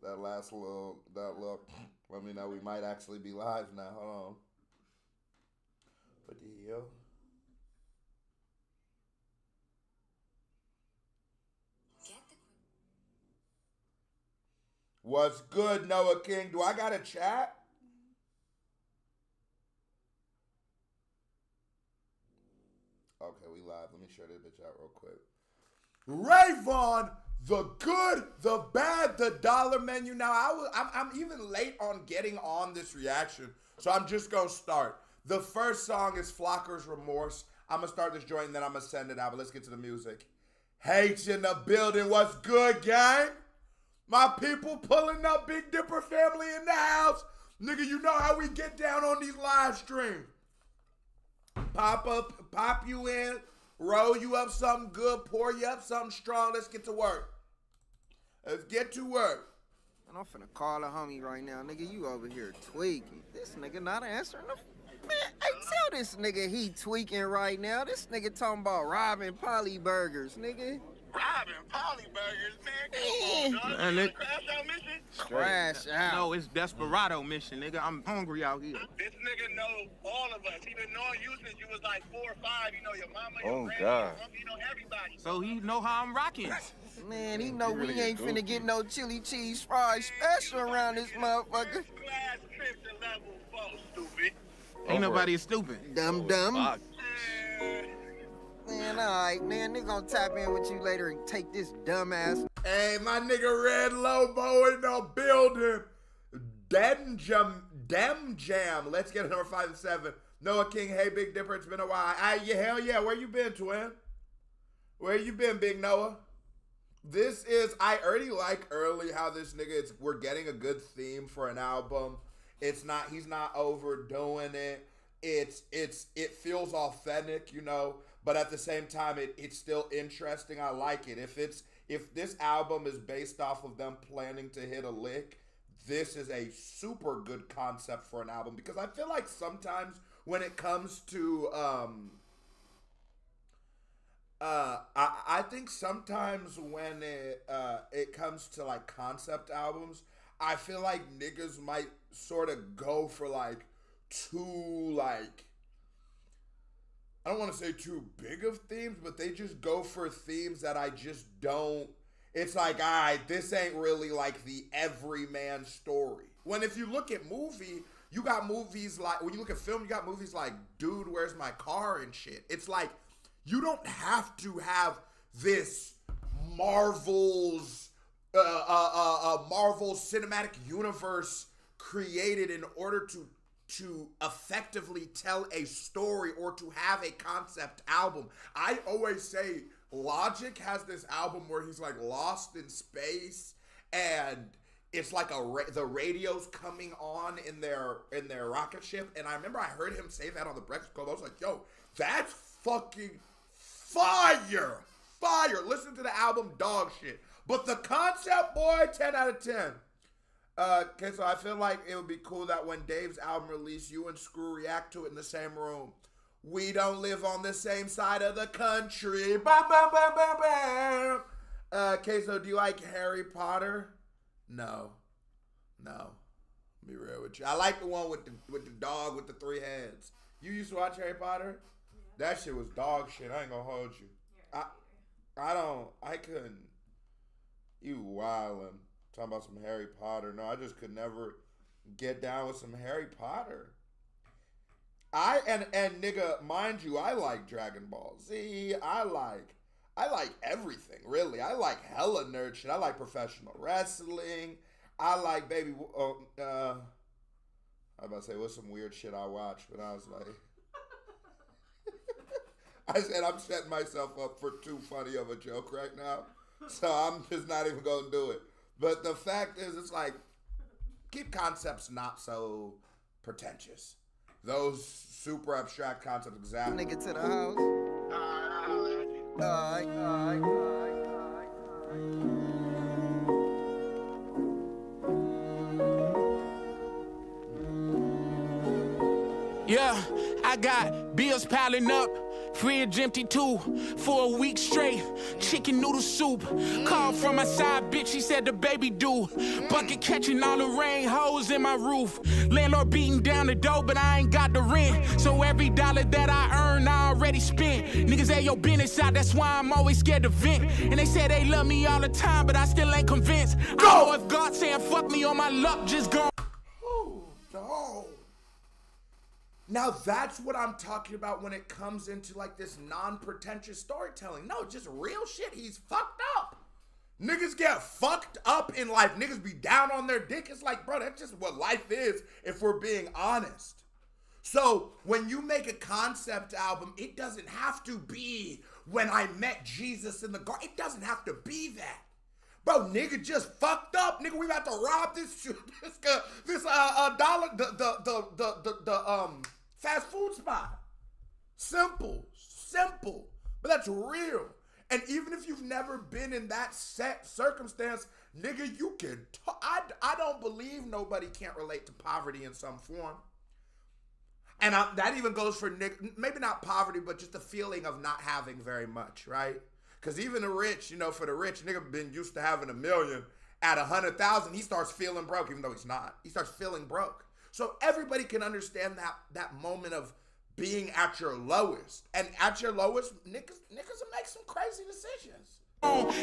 That last little, that look. Let me know we might actually be live now. Hold on. What the hell? What's good, Noah King? Do I got a chat? Okay, we live. Let me share this bitch out real quick. Vaughn, the good, the bad, the dollar menu. Now I'm even late on getting on this reaction, so I'm just gonna start. The first song is Flocker's Remorse. I'm gonna start this joint and then I'm gonna send it out. But let's get to the music. H in the building. What's good, gang? My people pulling up, Big Dipper family in the house. Nigga, you know how we get down on these live streams. Pop up, pop you in, roll you up something good, pour you up something strong. Let's get to work. Let's get to work. And I'm finna call a homie right now. Nigga, you over here tweaking. This nigga not answering the... Man, hey, tell this nigga he tweaking right now. This nigga talking about robbing Polly Burgers, nigga. Robbing Polly Burgers, man. Come on, dog. Man, You crash out mission? Crash out. No, it's Desperado mission, nigga. I'm hungry out here. This nigga know all of us. He been knowing you since you was like 4 or 5. You know your mama, your Oh, granny, God. your uncle, you know everybody. So he know how I'm rocking. Man, he know really we ain't a finna goofy. get no chili cheese fries special around this motherfucker. First class trip to level 4, stupid. Ain't nobody stupid. Dumb dumb. Fuck. Man, alright, man. Nigga gonna tap in with you later and take this dumbass. Hey, my nigga Red Lobo in the building. Dem Jam. Let's get it number 5 and 7. Noah King, hey Big Dipper, it's been a while. Yeah, hell yeah, where you been, twin? Where you been, Big Noah? This is, I already like early how this nigga, we're getting a good theme for an album. It's not, he's not overdoing it. It feels authentic, you know, but at the same time, it's still interesting. I like it. If this album is based off of them planning to hit a lick, this is a super good concept for an album, because I feel like sometimes when it comes to, I think sometimes when it comes to like concept albums, I feel like niggas might sort of go for like too like, I don't want to say too big of themes, but they just go for themes that I just don't. It's like, all right, this ain't really like the everyman story. When if you look at movie, you got movies like, when you look at film, you got movies like Dude, Where's My Car and shit. It's like, you don't have to have this Marvel's Marvel Cinematic Universe created in order to effectively tell a story or to have a concept album. I always say Logic has this album where he's like lost in space and it's like the radio's coming on in their rocket ship. And I remember I heard him say that on the Breakfast Club. I was like, yo, that's fucking fire. Fire. Listen to the album, dog shit. But the concept, boy, 10 out of 10. Okay, so I feel like it would be cool that when Dave's album released, you and Screw react to it in the same room. We don't live on the same side of the country. Bam, bam, bam, bam, bam. Okay, so do you like Harry Potter? No. Be real with you. I like the one with the dog with the 3 heads. You used to watch Harry Potter? Yeah. That shit was dog shit. I ain't gonna hold you. I couldn't. You wildin'. Talking about some Harry Potter. No, I just could never get down with some Harry Potter. And nigga, mind you, I like Dragon Ball Z. I like everything, really. I like hella nerd shit. I like professional wrestling. I like baby. I was about to say what's some weird shit I watched, but I was like, I said I'm setting myself up for too funny of a joke right now, so I'm just not even gonna do it. But the fact is, it's like, keep concepts not so pretentious. Those super abstract concepts, exactly. Nigga to the house. Alright. Yeah, I got bills piling up. Fridge empty too, for a week straight. Chicken noodle soup. Called from my side, bitch, she said the baby do. Bucket catching all the rain, holes in my roof. Landlord beating down the door, but I ain't got the rent. So every dollar that I earn, I already spent. Niggas say your business out, that's why I'm always scared to vent. And they say they love me all the time, but I still ain't convinced. I don't know if God saying fuck me or my luck just gone. Oh, no. Now that's what I'm talking about when it comes into like this non-pretentious storytelling. No, just real shit. He's fucked up. Niggas get fucked up in life. Niggas be down on their dick. It's like, bro, that's just what life is if we're being honest. So when you make a concept album, it doesn't have to be when I met Jesus in the garden. It doesn't have to be that. Bro, nigga just fucked up. Nigga, we about to rob this dollar, the fast food spot. Simple. But that's real. And even if you've never been in that set circumstance, nigga, you can I don't believe nobody can't relate to poverty in some form. And that even goes for maybe not poverty, but just the feeling of not having very much, right? Because even the rich, for the rich, nigga been used to having $1 million. At 100,000, he starts feeling broke, even though he's not. He starts feeling broke. So everybody can understand that moment of being at your lowest. And at your lowest, niggas will make some crazy decisions.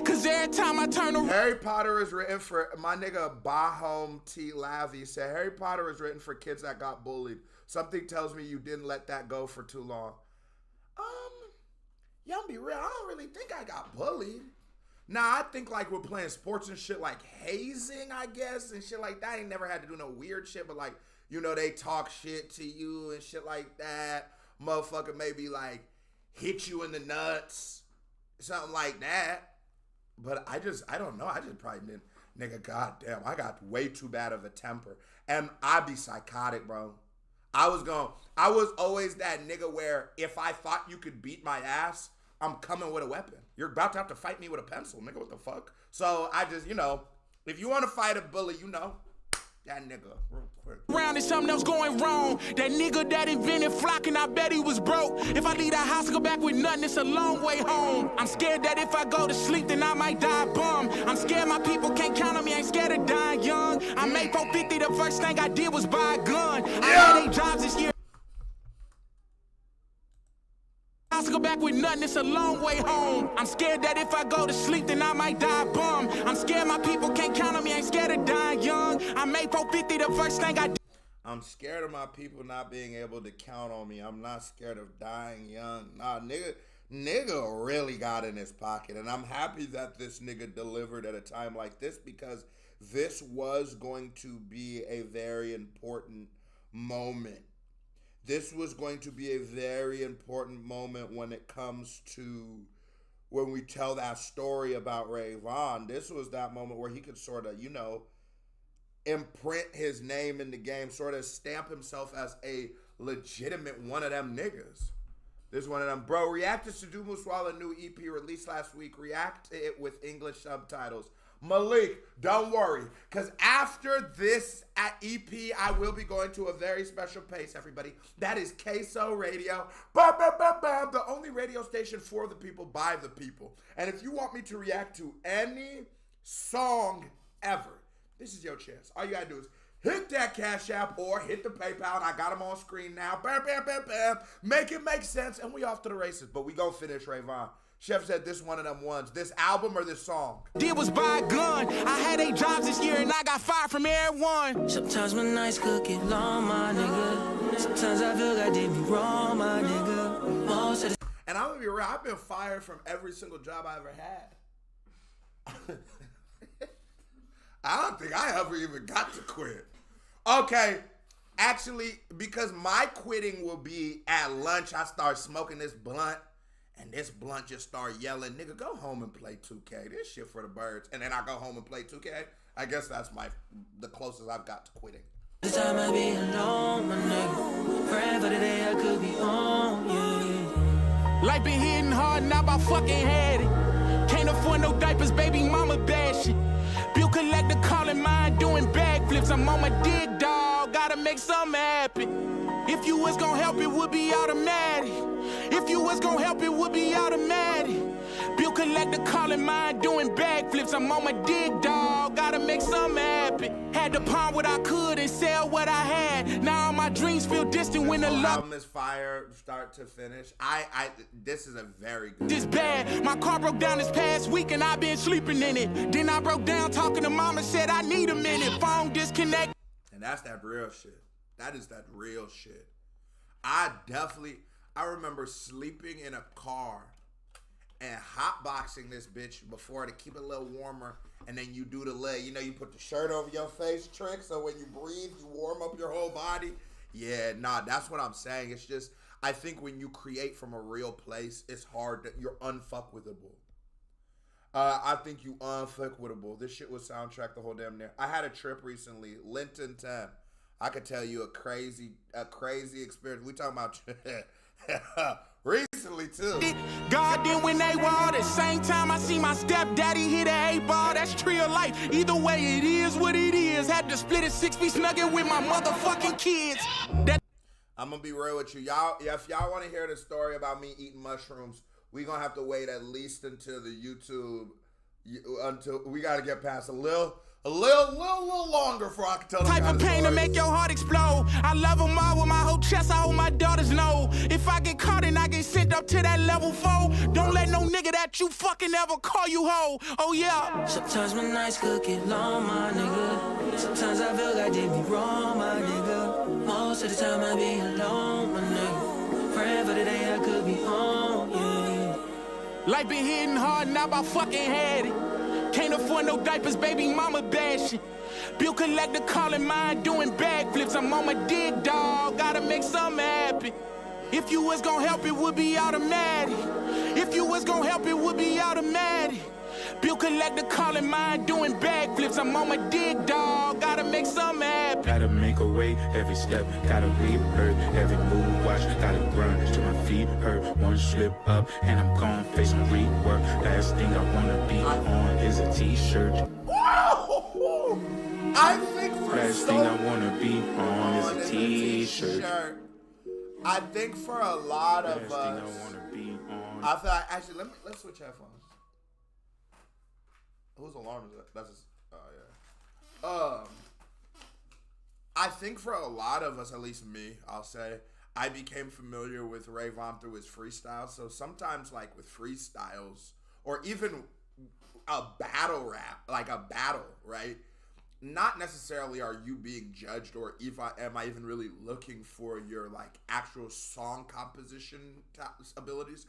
Cause every time I turn around. Harry Potter is written for, my nigga Bahom T. Lavy said, Harry Potter is written for kids that got bullied. Something tells me you didn't let that go for too long. Yeah, I'm be real, I don't really think I got bullied. Nah, I think like we're playing sports and shit like hazing, I guess, and shit like that. I ain't never had to do no weird shit, but like, they talk shit to you and shit like that. Motherfucker maybe like hit you in the nuts, something like that. But I don't know. I just probably didn't. Nigga, goddamn, I got way too bad of a temper. And I be psychotic, bro. I was always that nigga where if I thought you could beat my ass, I'm coming with a weapon. You're about to have to fight me with a pencil, nigga, what the fuck? So I just, if you want to fight a bully, that nigga, real quick. Around is something else going wrong. That nigga that invented flocking, I bet he was broke. If I leave the house and go back with nothing, it's a long way home. I'm scared that if I go to sleep, then I might die bum. I'm scared my people can't count on me, I ain't scared of dying young. I made 450, the first thing I did was buy a gun. I had 8 jobs this year. To go back with nothing, it's a long way home. I'm scared that if I go to sleep, then I might die bum. I'm scared my people can't count on me, I ain't scared of dying young. I made 450, the first thing I did. I'm scared of my people not being able to count on me. I'm not scared of dying young. Nah, nigga really got in his pocket. And I'm happy that this nigga delivered at a time like this, because this was going to be a very important moment. This was going to be a very important moment when it comes to when we tell that story about Ray Vaughn. This was that moment where he could sort of, imprint his name in the game, sort of stamp himself as a legitimate one of them niggas. This one of them. Bro, React to Sadu Muswala new EP released last week. React to it with English subtitles. Malik, don't worry, because after this EP, I will be going to a very special place, everybody. That is Queso Radio. The only radio station for the people, by the people. And if you want me to react to any song ever, this is your chance. All you gotta do is hit that Cash App or hit the PayPal, and I got them on screen now. Bam, bam, bam, bam. Make it make sense, and we off to the races. But we gonna finish Ray Vaughn. Chef said this one of them ones. This album or this song? Did was buy a gun. I had 8 jobs this year and I got fired from everyone. Sometimes my nights could get long, my nigga. Sometimes I feel like did me wrong, my nigga. Most of the and I'm gonna be real, I've been fired from every single job I ever had. I don't think I ever even got to quit. Okay, actually, because my quitting will be at lunch, I start smoking this blunt. And this blunt just start yelling, nigga, go home and play 2K. This shit for the birds. And then I go home and play 2K. I guess that's the closest I've got to quitting. This time I be alone, my nigga. Praying for the day I could be on, yeah. Life been hitting hard and I about fucking had it. Can't afford no diapers, baby mama bad shit. Bill collector calling mine, doing backflips. I'm on my dick, dog. Gotta make something happen. If you was gonna help, it would be automatic. If you was gonna help, it would be automatic. Bill collector calling mine, doing backflips. I'm on my dig, dog. Gotta make something happen. Had to pawn what I could and sell what I had. Now all my dreams feel distant when the love album is fire, start to finish. This is a very good. This bad. My car broke down this past week and I've been sleeping in it. Then I broke down talking to mama, said I need a minute. Phone disconnect. And that's that real shit. That is that real shit. I remember sleeping in a car and hotboxing this bitch before to keep it a little warmer, and then you do the leg. You know, you put the shirt over your face trick, so when you breathe, you warm up your whole body. Yeah, nah, that's what I'm saying. It's just, I think when you create from a real place, it's hard that you're unfuckwithable. I think you unfuckwithable. This shit was soundtrack the whole damn near. I had a trip recently, Linton 10. I could tell you a crazy experience. We talking about recently too. God did when they wall. At the same time, I see my stepdaddy hit a 8-ball. That's tree of life. Either way, it is what it is. Had to split a 6-piece nugget with my motherfucking kids. I'm gonna be real with you, y'all. If y'all want to hear the story about me eating mushrooms, we gonna have to wait at least until the YouTube, until we gotta get past a little longer before I can tell them type of pain to make your heart explode. I love them all with my whole chest. I hope my daughters know. If I get caught and I get sent up to that level 4, don't let no nigga that you fucking ever call you hoe. Oh yeah. Sometimes my nights could get long, my nigga. Sometimes I feel like they be wrong, my nigga. Most of the time I be alone, my nigga. Praying for the day I could be home, yeah. Life been hitting hard and I about fucking had it. Can't afford no diapers, baby mama bashing. Bill collector calling mine, doing backflips. I'm on my dig, dog. Gotta make something happen. If you was gonna help, it would be automatic. If you was gonna help, it would be automatic. Bill collector calling mine, doing backflips. I'm on my dig, dog. Gotta make something happen. Gotta make a way, every step, gotta rehearse. Every move, watch, gotta grind till my feet hurt. One slip up, and I'm gone, face some rework. Last thing I wanna be on is a t-shirt. I think for Last thing I wanna be on is a t-shirt. I think for a lot of Last thing us, I wanna be on. I feel like, actually, let's switch headphones. Whose alarm is that? That's just, oh yeah. I think for a lot of us, at least me, I'll say, I became familiar with Vaughn through his freestyles. So sometimes, like with freestyles, or even a battle rap, like a battle, right? Not necessarily are you being judged, or am I even really looking for your like actual song composition abilities.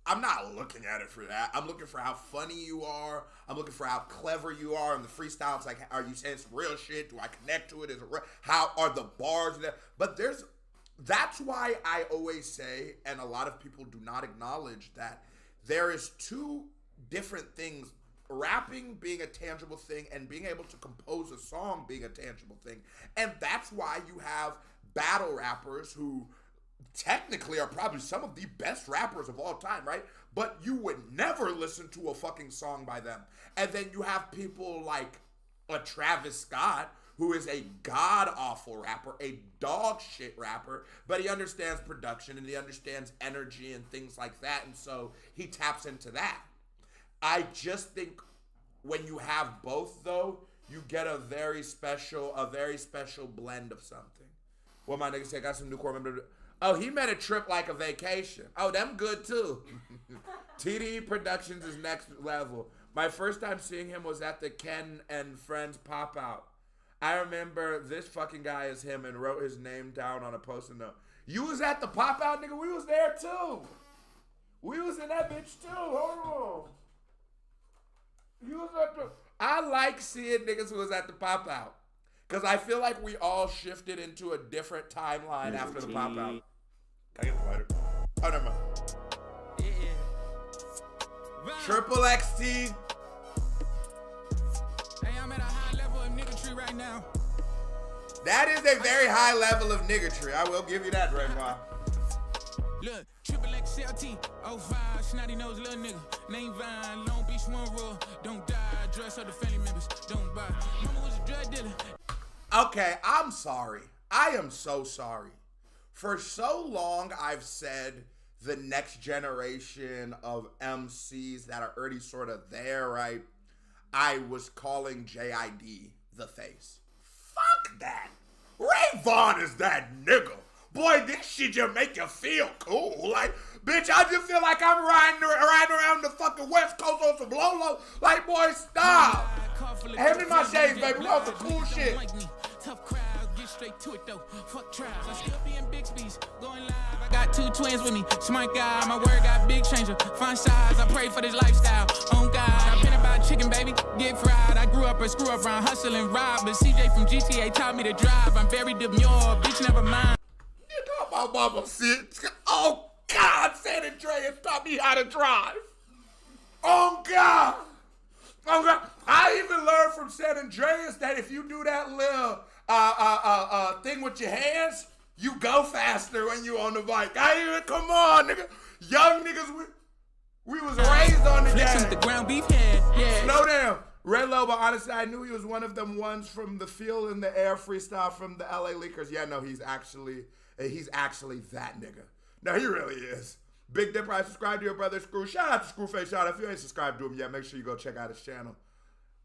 I'm not looking at it for that. I'm looking for how funny you are. I'm looking for how clever you are in the freestyle. It's like, are you saying some real shit? Do I connect to it? Is it real? How are the bars there? But that's why I always say, and a lot of people do not acknowledge, that there is two different things. Rapping being a tangible thing and being able to compose a song being a tangible thing. And that's why you have battle rappers who technically are probably some of the best rappers of all time, right? But you would never listen to a fucking song by them. And then you have people like a Travis Scott, who is a god-awful rapper, a dog shit rapper, but he understands production and he understands energy and things like that, and so he taps into that. I just think when you have both, though, you get a very special blend of something. What my nigga said, got some new core member. Oh, he made a trip like a vacation. Oh, them good too. TDE Productions is next level. My first time seeing him was at the Ken and Friends pop out. I remember this fucking guy is him and wrote his name down on a post-it note. You was at the pop out, nigga? We was there too. We was in that bitch too. Hold on. You was at the... I like seeing niggas who was at the pop out. Because I feel like we all shifted into a different timeline after the pop out. Can I get the lighter? Oh, never mind. Yeah. Triple XT. Hey, I'm at a high level of niggatry right now. That is a very high level of niggatry. I will give you that, Ray Vaughn. Look, triple XLT, 05, snotty nose little nigga. Name Vine, Long Beach, one rule. Don't die, dress up the family members. Don't buy. Mama was a drug dealer. Okay, I'm sorry. I am so sorry. For so long, I've said the next generation of MCs that are already sort of there, right? I was calling JID the face. Fuck that. Ray Vaughn is that nigga. Boy, this shit just make you feel cool. Like, bitch, I just feel like I'm riding around the fucking West Coast on some Lolo. Like, boy, stop. Hand me my shades, baby. We on some cool shit. Tough crowd, get straight to it though. Fuck trials. I still be in Bixby's, going live. I got 2 twins with me. Smart guy, my word got big changer. Fine size, I pray for this lifestyle. On God, I've been about chicken, baby. Get fried. I grew up a screw up around hustle and rob. But CJ from GTA taught me to drive. I'm very demure, bitch, never mind. You know my mama said, oh God, San Andreas taught me how to drive. Oh God. Oh God. I even learned from San Andreas that if you do that little thing with your hands, you go faster when you on the bike. Come on, nigga. Young niggas, we was raised on the Flexing the ground beef head, yeah. Slow down. Red Lobo, honestly, I knew he was one of them ones from the Feel in the Air freestyle from the LA Leakers. Yeah, no, he's actually that nigga. No, he really is. Big Dipper, I subscribe to your brother Screw. Shout out to Screwface. Shout out. If you ain't subscribed to him yet, make sure you go check out his channel.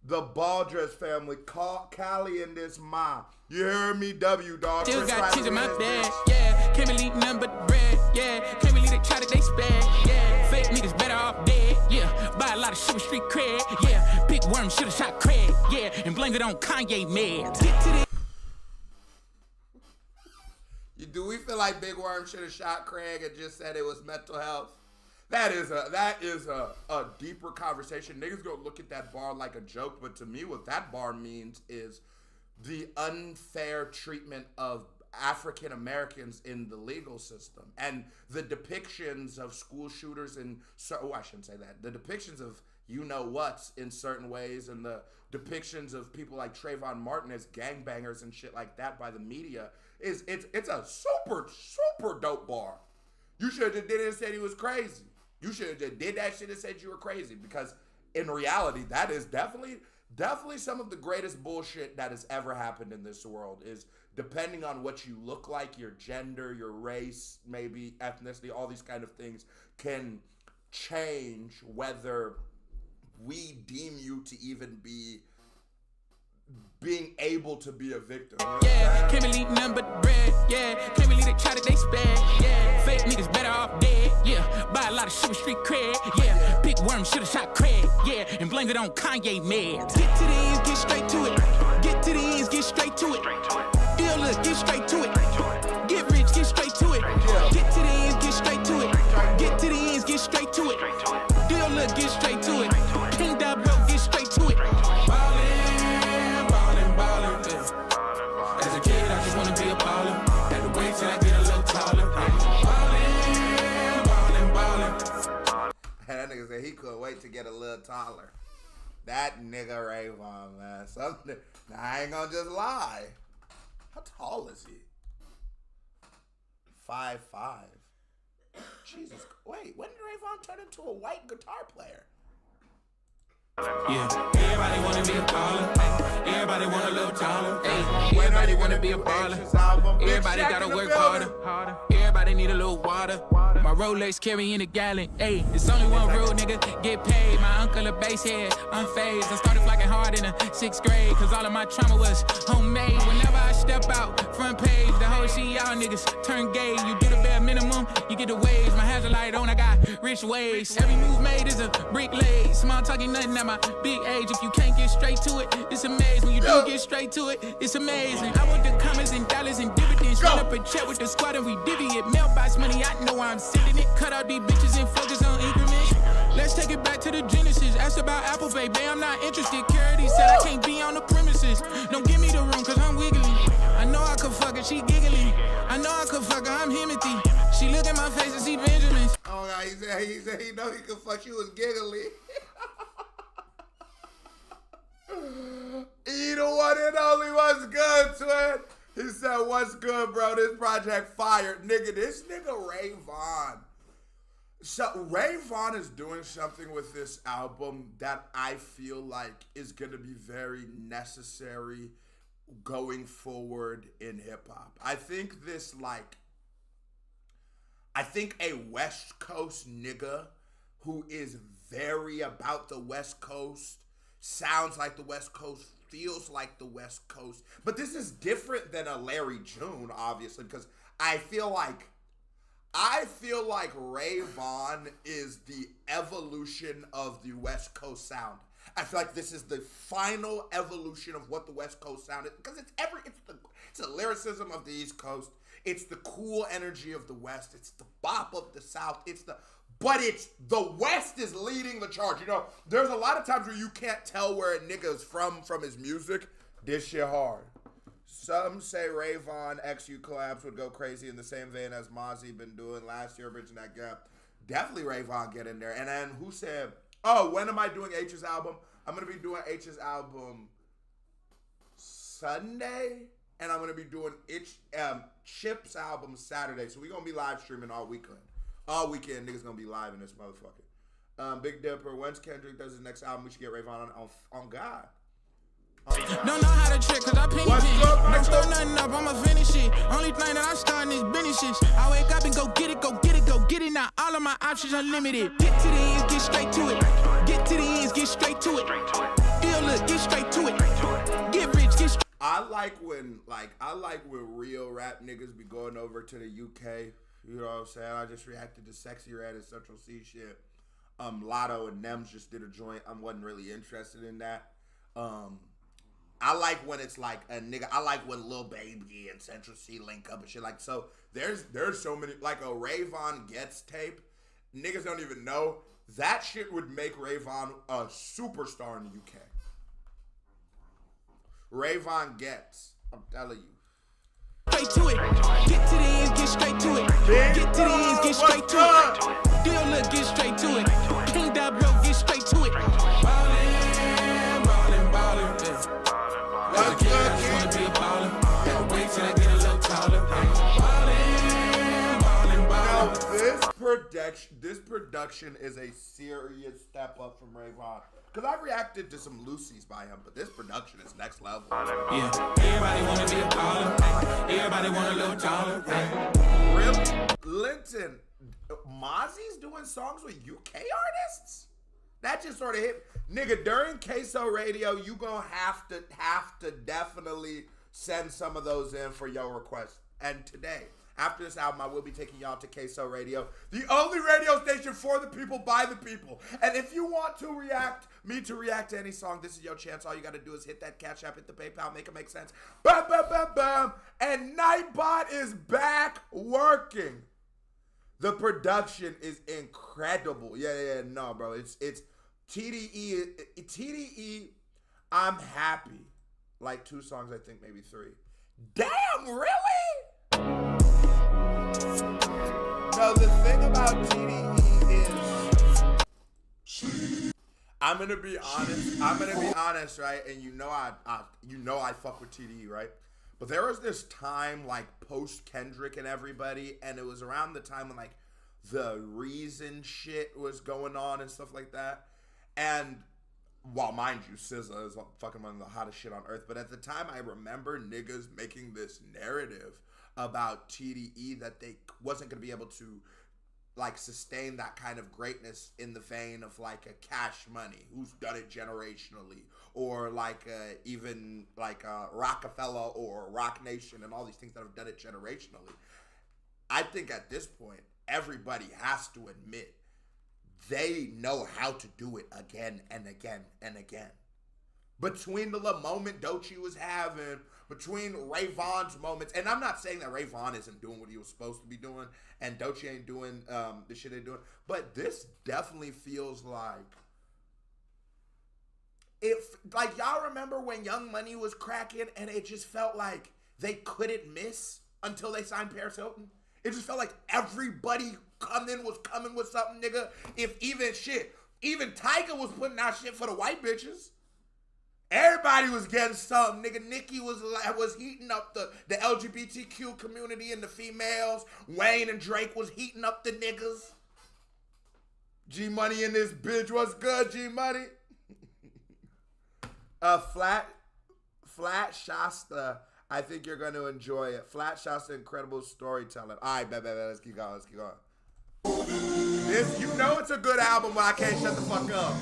The Baldress family, Cali and this ma. You heard me, W, dog. Still got cheese in my bed, yeah. Can't believe nothing but bread, yeah. Can't believe they try that they sped, yeah. Fake niggas better off dead, yeah. Buy a lot of Sugar Street cred, yeah. Big Worm shoulda shot Craig, yeah. And blamed it on Kanye meds. Get to the Do we feel like Big Worm should have shot Craig and just said it was mental health? That is a deeper conversation. Niggas gonna look at that bar like a joke, but to me what that bar means is the unfair treatment of African Americans in the legal system and the depictions of school shooters and I shouldn't say that. The depictions of you know what's in certain ways and the depictions of people like Trayvon Martin as gangbangers and shit like that by the media it's a super dope bar. You should have just did it and said he was crazy. You should have just did that shit and said you were crazy, because in reality, that is definitely some of the greatest bullshit that has ever happened in this world is depending on what you look like, your gender, your race, maybe ethnicity, all these kind of things can change whether we deem you to even be being able to be a victim. You know yeah, can't believe nothing but bread, yeah. Can't believe they try that they sped, yeah. Fake niggas better off dead, yeah. Buy a lot of Sugar Street cred, yeah. Big Worm shoulda shot Craig, yeah. And blamed it on Kanye meds. Get to the ends, get straight to it. Get to the ends, get straight to it. Deal look, get straight to it. Get rich, get straight to it. Get to the ends, get straight to it. Get to the ends, get straight to it. Deal look, get straight to it. King Dub bro, get straight to it. As a kid, I just wanna be a baller. Had to wait till I get a little taller. Ballin'. That nigga said he couldn't wait to get a little taller. That nigga Ray Vaughn, man. Something. Now, I ain't gonna just lie. How tall is he? 5'5". Jesus. Wait, when did Ray Vaughn turn into a white guitar player? Yeah, everybody wanna be a baller. Everybody want a little taller. Hey, everybody wanna be a baller. Everybody gotta work harder. Everybody need a little water. My Rolex carrying a gallon. Hey, it's only one rule, nigga. Get paid. My uncle a bass head, unfazed. I started flocking hard in the 6th grade, cause all of my trauma was homemade. Whenever I step out, front page, the whole shit y'all niggas turn gay. You do the bare minimum, you get the waves. My hazard light on, I got rich waves. Every move made is a brick laid. Small talking nothing at my big age. If you can't get straight to it, it's amazing. When you do get straight to it, it's amazing. I want the commas and dollars and dividends. Run up a check with the squad and we divvy it. Mailbox money, I know I'm sitting it. Cut out these bitches and focus on increments. Let's take it back to the Genesis. Asked about Apple Pay, babe, I'm not interested. Carity said I can't be on the premises. Don't give me the room, cause I'm wiggling. I know I could fuck her, she giggling. I know I could fuck her, I'm Timothy. She look at my face and see Benjamin. Oh God, he said he know he could fuck, she was giggling. He the one and only, what's good, twin? He said, what's good, bro? This project fired. Nigga, this nigga Ray Vaughn. So Ray Vaughn is doing something with this album that I feel like is going to be very necessary going forward in hip hop. I think I think a West Coast nigga who is very about the West Coast, sounds like the West Coast, feels like the West Coast. But this is different than a Larry June, obviously, because I feel like Ray Vaughn is the evolution of the West Coast sound. I feel like this is the final evolution of what the West Coast sound is, because it's the lyricism of the East Coast, it's the cool energy of the West, it's the bop of the South, but it's the West is leading the charge. You know, there's a lot of times where you can't tell where a nigga's from his music. This shit hard. Some say Ray Vaughn XU collabs would go crazy in the same vein as Mozzie been doing last year, bridging that gap. Definitely Ray Vaughn get in there. And then who said, oh, when am I doing H's album? I'm going to be doing H's album Sunday, and I'm going to be doing Chip's album Saturday. So we're going to be live streaming all weekend. All weekend, niggas going to be live in this motherfucker. Big Dipper, once Kendrick does his next album, we should get Ray Vaughn on God. Don't know how to trick, cause I penny pinch. Don't start nothing up, I'ma finish it. Only thing that I'm starting is business shit. I wake up and go get it, go get it, go get it. Now all of my options are limited. Get to the ends, get straight to it. Get to the ends, get straight to it. Feel look, get straight to it. Get rich, get straight. I like when real rap niggas be going over to the UK. You know what I'm saying? I just reacted to Sexy Red and Central C shit. Lotto and Nems just did a joint. I wasn't really interested in that. I like when it's like a nigga. I like when Lil Baby and Central C link up and shit. Like, so there's so many, like a Ray Vaughn Gets tape. Niggas don't even know. That shit would make Ray Vaughn a superstar in the UK. Ray Vaughn Gets. I'm telling you. Straight to it. Get to the ends, get straight to it. Get to the ends, get straight to it. Deal look, get straight to it. King that bro, get straight to it. Ballin', ballin', ballin'. I just wanna be a baller. Can't wait till I get a little taller. Ballin', ballin', ballin'. This production is a serious step up from Ray Vaughn. Because I reacted to some Lucy's by him, but this production is next level. Yeah, everybody wanna be a baller. Everybody want a little taller. Really? Linton, Mozzie's doing songs with UK artists? That just sort of hit. Nigga, during Queso Radio, you gonna have to definitely send some of those in for your request. And today, after this album, I will be taking y'all to Queso Radio, the only radio station for the people, by the people. And if you want to react to any song, this is your chance. All you got to do is hit that Cash App, hit the PayPal, make it make sense. Bam, bam, bam, bam. And Nightbot is back working. The production is incredible. Yeah, no, bro. It's TDE. I'm happy. Like 2 songs, I think, maybe 3. Damn, really? No, the thing about TDE is, I'm gonna be honest, right? And you know I fuck with TDE, right? But there was this time, like, post Kendrick and everybody, and it was around the time when, like, the Reason shit was going on and stuff like that. And, well, mind you, SZA is fucking one of the hottest shit on earth. But at the time, I remember niggas making this narrative about TDE that they wasn't going to be able to, like, sustain that kind of greatness in the vein of, like, a Cash Money, who's done it generationally, or, like, even, like, Rockefeller or Rock Nation and all these things that have done it generationally. I think at this point, everybody has to admit they know how to do it again and again and again. Between the moment Doechii was having, between Ray Vaughn's moments, and I'm not saying that Ray Vaughn isn't doing what he was supposed to be doing, and Doechii ain't doing the shit they're doing, but this definitely feels like, like, y'all remember when Young Money was cracking, and it just felt like they couldn't miss until they signed Paris Hilton? It just felt like everybody was coming with something, nigga. Even Tyga was putting out shit for the white bitches. Everybody was getting something, nigga. Nicki was heating up the LGBTQ community and the females. Wayne and Drake was heating up the niggas. G Money in this bitch. What's good, G Money? Flat Shasta. I think you're going to enjoy it. Flat Shasta, incredible storytelling. All right, bet. Let's keep going. This, you know it's a good album when I can't shut the fuck up.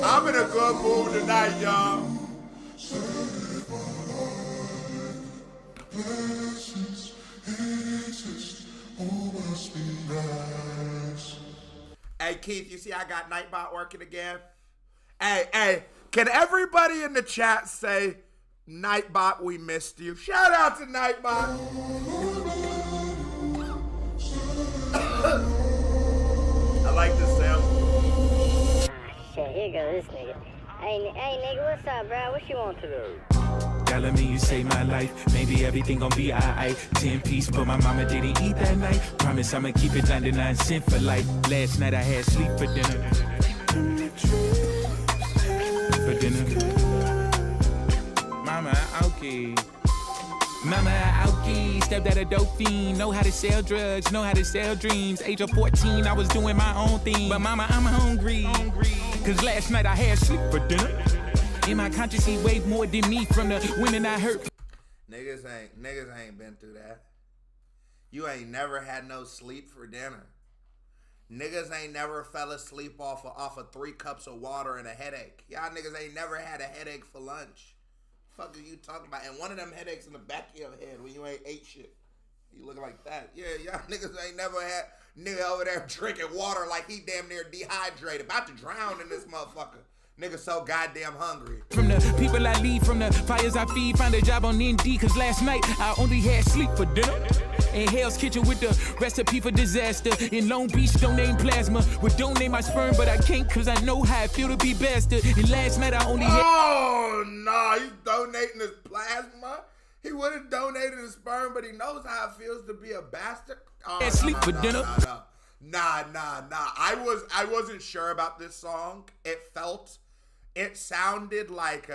I'm in a good mood tonight, y'all. Hey, Keith, you see I got Nightbot working again? Hey, can everybody in the chat say, Nightbot, we missed you? Shout out to Nightbot. I like this sound. Shit, here goes this nigga. Hey, nigga, what's up, bro? What you want to do? Telling me you saved my life, maybe everything gon' be alright. 10-piece, but my mama didn't eat that night. Promise I'ma keep it 99 cents for life. Last night I had sleep for dinner. Mama, okay. Mama, okay, stepped at a dope fiend. Know how to sell drugs, know how to sell dreams. Age of 14, I was doing my own thing. But mama, I'm hungry. Cause last night I had sleep for dinner. In my conscience, he weighed more than me from the women I hurt. Niggas ain't been through that. You ain't never had no sleep for dinner. Niggas ain't never fell asleep off of 3 cups of water and a headache. Y'all niggas ain't never had a headache for lunch. Fuck are you talking about? And one of them headaches in the back of your head when you ain't ate shit. You looking like that. Yeah, y'all niggas ain't never had nigga over there drinking water like he damn near dehydrated. About to drown in this motherfucker. Nigga so goddamn hungry. From the people I lead, from the fires I feed, find a job on ND, cause last night I only had sleep for dinner. In Hell's Kitchen with the recipe for disaster. In Long Beach, donate plasma. Would donate my sperm, but I can't cause I know how I feel to be bastard. And last night I only had... Oh, no, he's donating his plasma? He would have donated his sperm, but he knows how it feels to be a bastard? Oh, sleep for dinner. Nah. I wasn't sure about this song. It sounded like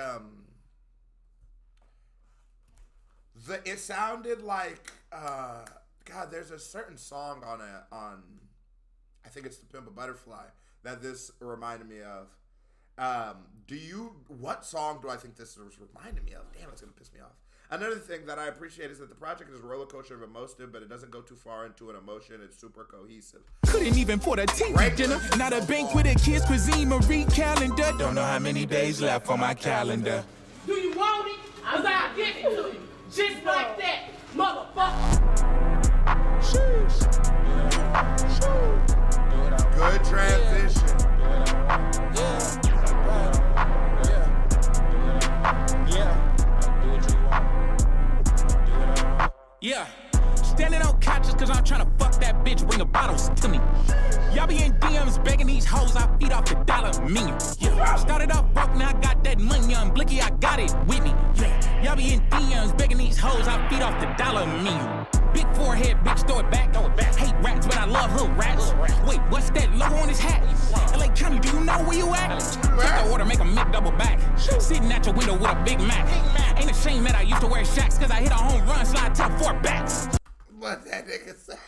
God, there's a certain song on I think it's The Pimp a Butterfly that this reminded me of. What song do I think this was reminding me of? Damn, it's gonna piss me off. Another thing that I appreciate is that the project is a roller coaster of emotion, but it doesn't go too far into an emotion. It's super cohesive. Couldn't even afford a TV dinner. Not a banquet, a kids cuisine, Marie calendar. Don't know how many days left on my calendar. Do you want it? Cause I'll give it to you. Just like that, motherfucker. Good transition. Yeah, standing on couches cause I'm trying to fuck that bitch, bring the bottles to me. Y'all be in DMs begging these hoes, I feed off the dollar menu. Yeah, started off broke, now I got that money on Blicky, I got it with me. Yeah, y'all be in DMs begging these hoes, I feed off the dollar menu. Big forehead, bitch, throw it back. Hate rats, but I love hood rats. Wait, what's that logo on his hat? LA County, do you know where you at? Take the order, make a double back. Sitting at your window with a Big Mac. Ain't ashamed that I used to wear shacks, cause I hit a home run, slide to the 4 backs. What that nigga say?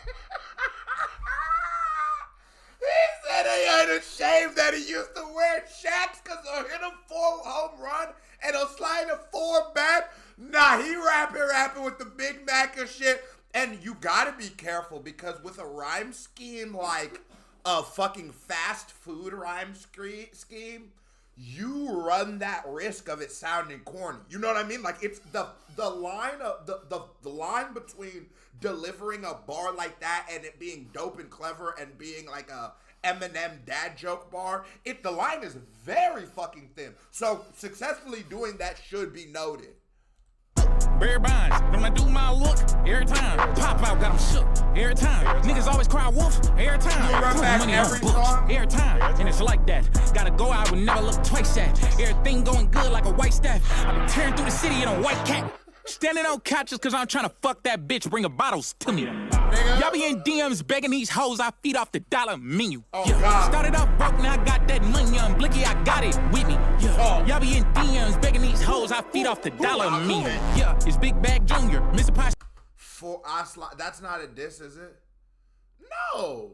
He said he ain't ashamed that he used to wear shacks cause he'll hit a 4 home run and he'll slide a 4 back. Nah, he rapping with the Big Mac and shit. And you gotta be careful because with a rhyme scheme like a fucking fast food rhyme scheme, you run that risk of it sounding corny. You know what I mean? Like it's the line of the line between delivering a bar like that and it being dope and clever and being like a Eminem dad joke bar. The line is very fucking thin. So successfully doing that should be noted. Barry Bonds, when I do my look, every time. Pop out, got him shook, every time. Niggas always cry wolf, every time. You run back money every books, song? every time. And it's like that. Gotta go out and never look twice at. Everything going good like a white staff. I been tearing through the city in a white cat. Standing on couches cause I'm trying to fuck that bitch, bringing bottles to me. Y'all be in DMs begging these hoes, I feed off the dollar menu. Oh, God. Started off broke, now I got that money on Blicky, I got it with me. Y'all be in DMs begging these hoes, I feed off the dollar menu. Yeah, it's Big Bag Junior, Mr. Posh. That's not a diss, is it? No.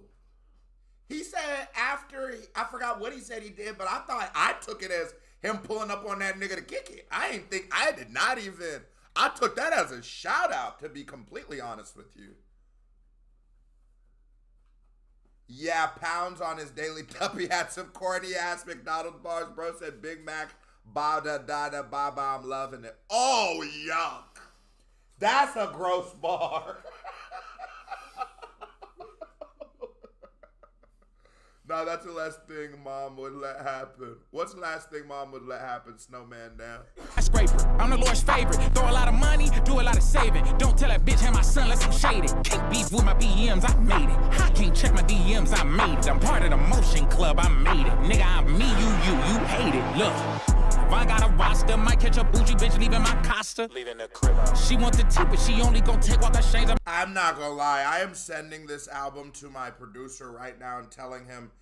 He said after, I forgot what he said he did, but I took it as him pulling up on that nigga to kick it. I took that as a shout out, to be completely honest with you. Yeah, pounds on his daily tub. He had some corny ass McDonald's bars. Bro said Big Mac, ba da da da ba ba. I'm loving it. Oh, yuck. That's a gross bar. No, that's the last thing Mom would let happen. What's the last thing Mom would let happen? Snowman down. Scraper, I'm the Lord's favorite. Throw a lot of money, do a lot of saving. Don't tell that bitch how my son lets him shade it. Can't beef with my BMs, I made it. I can't check my DMs, I made it. I'm part of the motion club, I made it. Nigga, I'm me, you hate it. Look, Vaughn got a roster, might catch a bougie bitch leaving my Costa. Leaving the crib out. She want the tea, but she only gon' take off her chains. I'm not gonna lie, I am sending this album to my producer right now and telling him,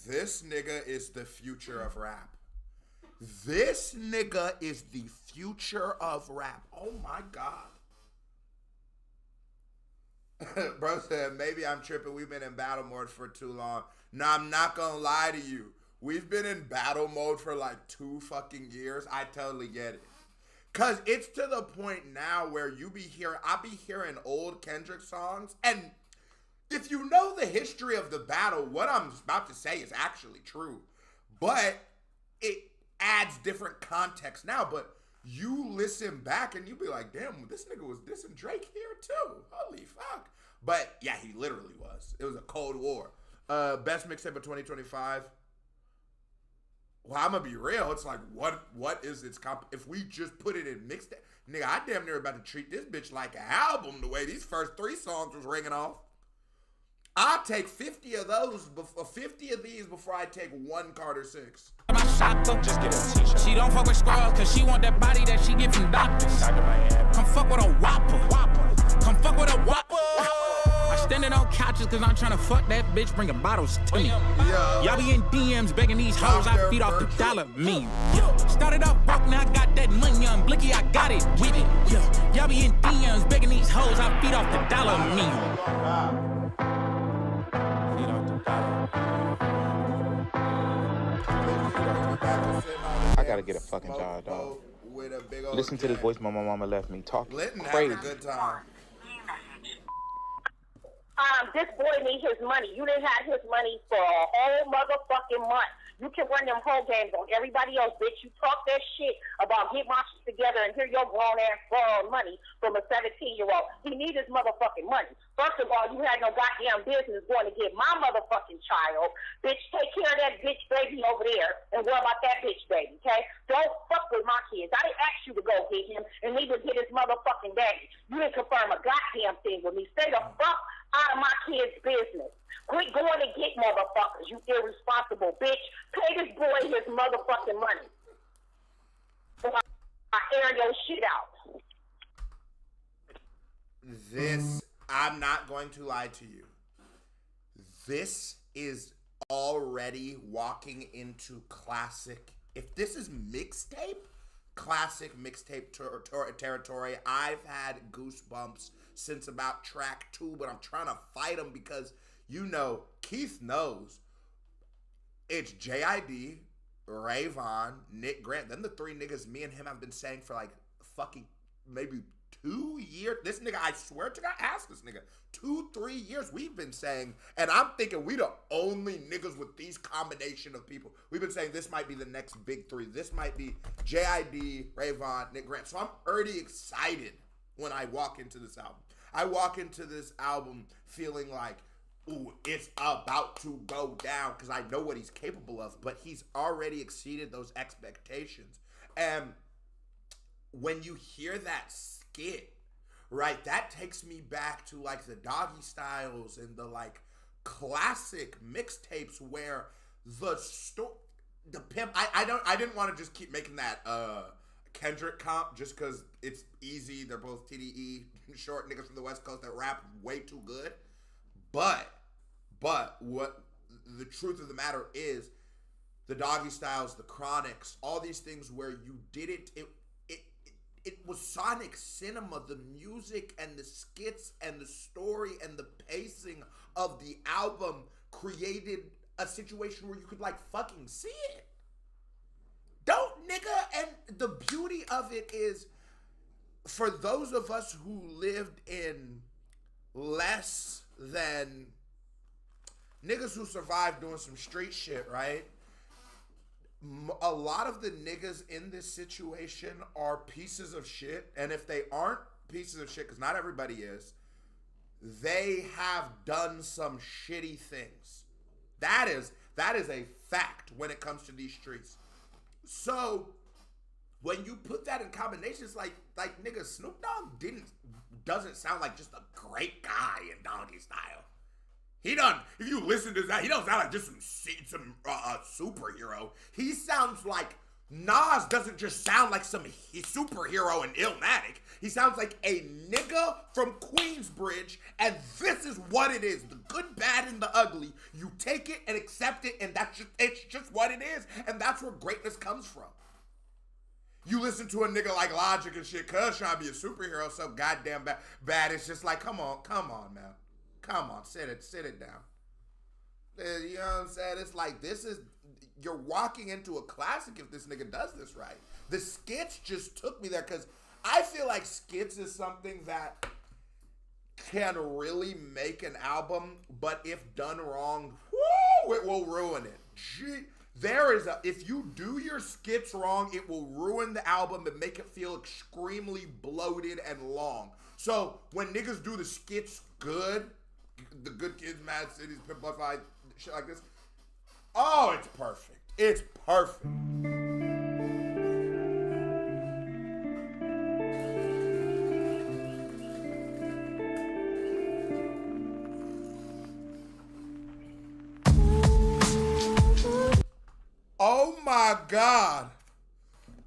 this nigga is the future of rap. This nigga is the future of rap. Oh my God. Bro said, maybe I'm tripping. We've been in battle mode for too long. No, I'm not gonna lie to you. We've been in battle mode for like 2 fucking years. I totally get it. Cause it's to the point now where I be hearing old Kendrick songs, and if you know the history of the battle, what I'm about to say is actually true. But it adds different context now. But you listen back and you be like, damn, this nigga was dissing Drake here too. Holy fuck. But yeah, he literally was. It was a Cold War. Best mixtape of 2025. Well, I'm gonna be real. It's like, what is its if we just put it in mixtape? Nigga, I damn near about to treat this bitch like an album the way these first 3 songs was ringing off. I'll take 50 of these before I take 1 Carter 6. My shopper, just get a t-shirt. She don't fuck with squirrels cause she want that body that she get from doctors. Come fuck with a whopper. Come fuck with a whopper. I standing on couches cause I'm trying to fuck that bitch bringing bottles to me. Yeah. Y'all be in DMs begging these hoes, I feed off the dollar meme. Started off broke, now I got that money on blicky, I got it with it. Y'all be in DMs begging these hoes, I feed off the dollar meme. I gotta get a fucking job, dog. Listen to this voice my mama left me. Talking crazy. This boy need his money. You didn't have his money for a whole motherfucking month. You can run them whole games on everybody else, bitch. You talk that shit about get my shit together and here your grown ass borrowing money from a 17-year-old. He need his motherfucking money. First of all, you had no goddamn business going to get my motherfucking child. Bitch, take care of that bitch baby over there and worry about that bitch baby, okay? Don't fuck with my kids. I didn't ask you to go get him and neither get his motherfucking daddy. You didn't confirm a goddamn thing with me. Stay the fuck out of my kids' business. Quit going to get motherfuckers, you irresponsible bitch. Pay this boy his motherfucking money. Or I air your shit out. This, I'm not going to lie to you. This is already walking into classic. If this is mixtape, classic mixtape territory. I've had goosebumps since about track 2, but I'm trying to fight them because, you know, Keith knows it's JID, Ray Vaughn, Nick Grant. Then the 3 niggas me and him have been saying for like fucking maybe 2 years. This nigga, I swear to God, ask this nigga. 2-3 years we've been saying, and I'm thinking we the only niggas with these combination of people. We've been saying this might be the next big 3. This might be JID, Ray Vaughn, Nick Grant. So I'm already excited when I walk into this album. I walk into this album feeling like, ooh, it's about to go down because I know what he's capable of, but he's already exceeded those expectations. And when you hear that skit, right, that takes me back to like the Doggy Styles and the like classic mixtapes where the pimp, I didn't want to just keep making that Kendrick comp just because it's easy. They're both TDE short niggas from the West Coast that rap way too good. But what the truth of the matter is, the Doggy Styles, the Chronics, all these things where you did it was sonic cinema. The music and the skits and the story and the pacing of the album created a situation where you could like fucking see it. Don't nigga, and the beauty of it is, for those of us who lived in less than niggas who survived doing some street shit, right? A lot of the niggas in this situation are pieces of shit, and if they aren't pieces of shit, because not everybody is, they have done some shitty things. That is a fact when it comes to these streets. So when you put that in combination, it's like nigga, Snoop Dogg doesn't sound like just a great guy in Doggy Style. He done, if you listen to that, he don't sound like just some superhero. He sounds like, Nas doesn't just sound like some superhero in Illmatic. He sounds like a nigga from Queensbridge, and this is what it is. The good, bad, and the ugly. You take it and accept it, and it's just what it is, and that's where greatness comes from. You listen to a nigga like Logic and shit, cuz trying to be a superhero so goddamn bad. It's just like, come on, man. Come on, sit it down. You know what I'm saying? It's like, you're walking into a classic if this nigga does this right. The skits just took me there, because I feel like skits is something that can really make an album, but if done wrong, whoo, it will ruin it. If you do your skits wrong, it will ruin the album and make it feel extremely bloated and long. So when niggas do the skits good, the Good Kids, Mad Cities, Pimp My Ride, shit like this, oh, it's perfect. It's perfect. Oh my God.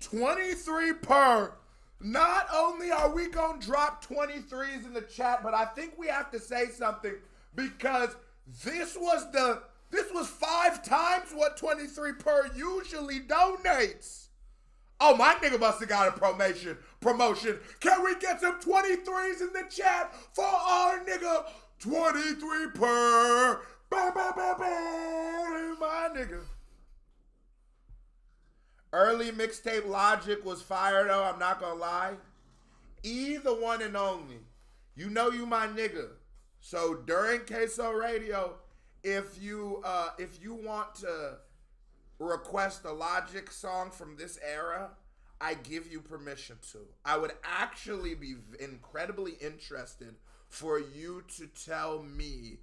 23 per. Not only are we gonna drop 23s in the chat, but I think we have to say something, because this was 5 times what 23 per usually donates. Oh, my nigga must have got a promotion. Can we get some 23s in the chat for our nigga 23 per? My nigga. Early mixtape Logic was fire though, I'm not gonna lie. E, the one and only. You know you my nigga. So during Queso Radio, if you want to request a Logic song from this era, I give you permission to. I would actually be incredibly interested for you to tell me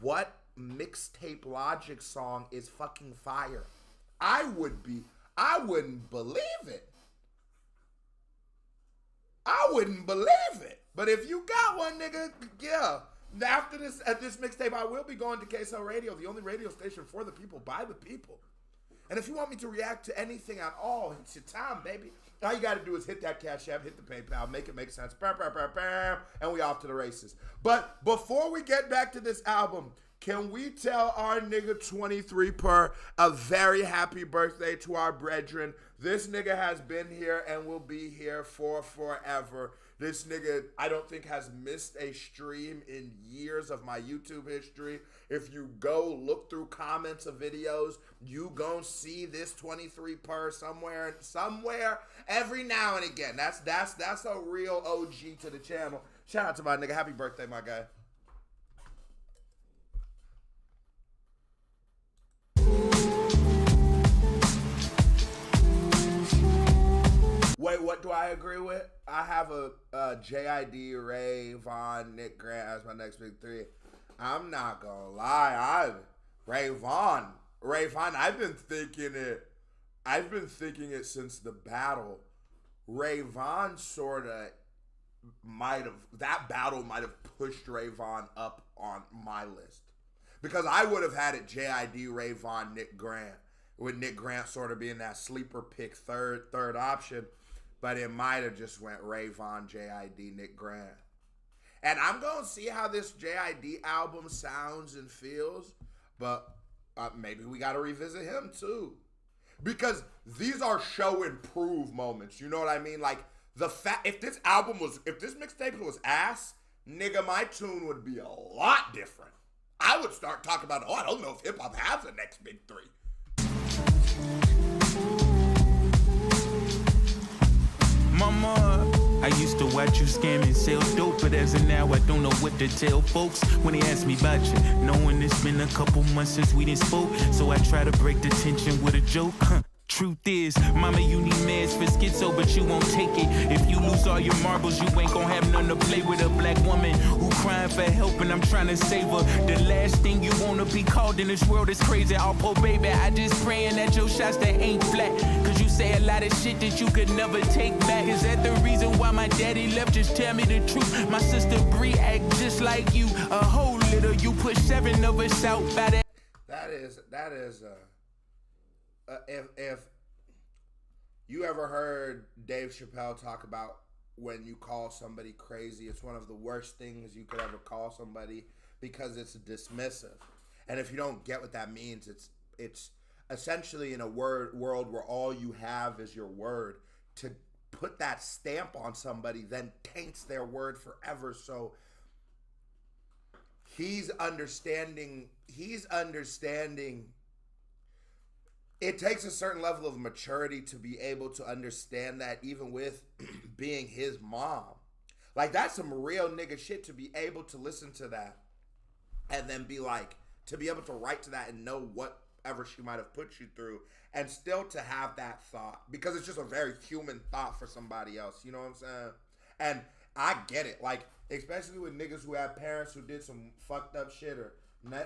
what mixtape Logic song is fucking fire. I wouldn't believe it. I wouldn't believe it. But if you got one, nigga, yeah. After this mixtape, I will be going to Queso Radio, the only radio station for the people, by the people. And if you want me to react to anything at all, it's your time, baby. All you got to do is hit that Cash App, hit the PayPal, make it make sense, and we off to the races. But before we get back to this album, can we tell our nigga 23 per a very happy birthday to our brethren? This nigga has been here and will be here for forever. This nigga, I don't think, has missed a stream in years of my YouTube history. If you go look through comments of videos, you gon' see this 23 per somewhere every now and again. That's a real OG to the channel. Shout out to my nigga. Happy birthday, my guy. Wait, what do I agree with? I have a JID, Ray, Vaughn, Nick Grant as my next big three. I'm not gonna lie, Ray Vaughn, I've been thinking it since the battle. Ray Vaughn that battle might have pushed Ray Vaughn up on my list. Because I would have had it JID, Ray Vaughn, Nick Grant, with Nick Grant sort of being that sleeper pick third option. But it might have just went Ray Vaughn, JID, Nick Grant. And I'm going to see how this JID album sounds and feels. But maybe we got to revisit him too. Because these are show and prove moments. You know what I mean? Like, if this mixtape was ass, nigga, my tune would be a lot different. I would start talking about, I don't know if hip-hop has the next big three. Mama, I used to watch you scam and sell dope, but as of now, I don't know what to tell folks when they ask me about you. Knowing it's been a couple months since we didn't spoke, so I try to break the tension with a joke. Truth is, mama, you need meds for schizo, but you won't take it. If you lose all your marbles, you ain't gonna have none to play with. A black woman who crying for help and I'm trying to save her. The last thing you wanna be called in this world is crazy. I'll pull baby, I just praying that your shots that ain't flat. Cause you say a lot of shit that you could never take back. Is that the reason why my daddy left? Just tell me the truth. My sister Bree act just like you. A whole little, you push 7 of us out by that. That is if you ever heard Dave Chappelle talk about when you call somebody crazy, it's one of the worst things you could ever call somebody because it's dismissive. And if you don't get what that means, it's essentially in a world where all you have is your word. To put that stamp on somebody then taints their word forever. So he's understanding it takes a certain level of maturity to be able to understand that, even with being his mom. Like, that's some real nigga shit to be able to listen to that and then be like, to be able to write to that and know whatever she might have put you through and still to have that thought, because it's just a very human thought for somebody else. You know what I'm saying? And I get it. Like, especially with niggas who have parents who did some fucked up shit or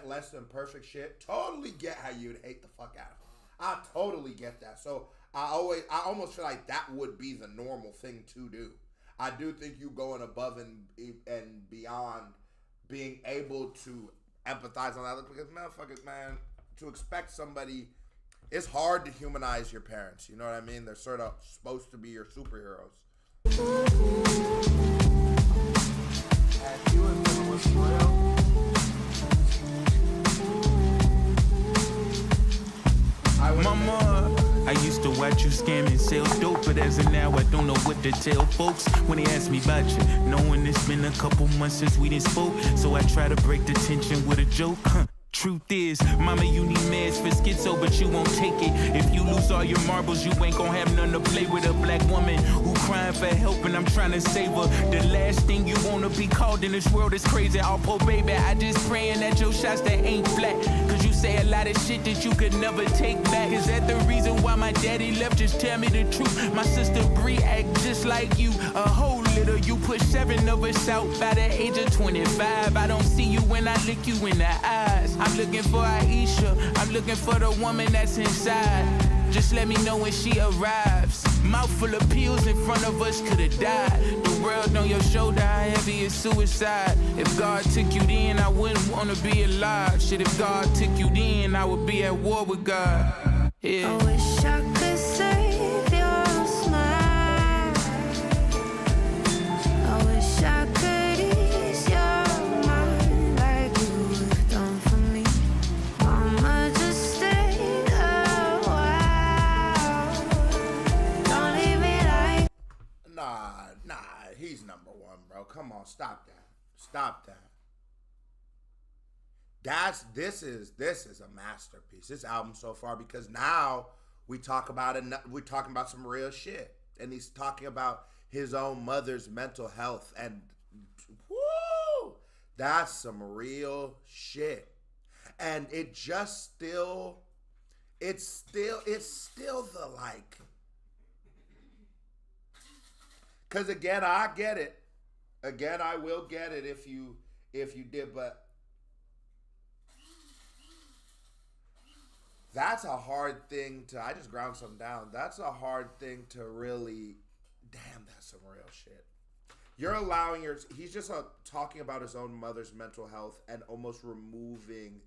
less than perfect shit, totally get how you'd hate the fuck out of them. I totally get that. So I almost feel like that would be the normal thing to do. I do think you going above and beyond being able to empathize on that, because motherfuckers, man, to expect somebody, it's hard to humanize your parents. You know what I mean? They're sort of supposed to be your superheroes. Mama, I used to watch you scam and sell dope, but as of now, I don't know what to tell folks when they ask me about you. Knowing it's been a couple months since we didn't spoke, so I try to break the tension with a joke. Truth is, mama, you need meds for schizo, but you won't take it. If you lose all your marbles, you ain't gonna have none to play with. A black woman who crying for help and I'm trying to save her. The last thing you wanna be called in this world is crazy. I'll pull baby, I just praying that your shots that ain't flat. Cause you say a lot of shit that you could never take back. Is that the reason why my daddy left? Just tell me the truth. My sister Bree act just like you. A whole little, you push 7 of us out by the age of 25. I don't see you when I look you in the eyes. I'm looking for Aisha, I'm looking for the woman that's inside. Just let me know when she arrives. Mouth full of pills in front of us, could've died. The world on your shoulder, how heavy is suicide? If God took you then, I wouldn't wanna be alive. Shit, if God took you then, I would be at war with God. Yeah. I wish I could save your smile. I wish I could ease your mind like you've done for me. Mama, just stay a while. Don't leave me like. Nah, he's number one, bro. Come on, stop that. This is a masterpiece. This album so far, because now we're talking about some real shit, and he's talking about his own mother's mental health, and woo, that's some real shit. And it just it's still the like, because again, I get it. Again, I will get it if you did, but that's a hard thing to, I just ground something down. That's a hard thing to really, damn, that's some real shit. You're allowing he's just talking about his own mother's mental health and almost removing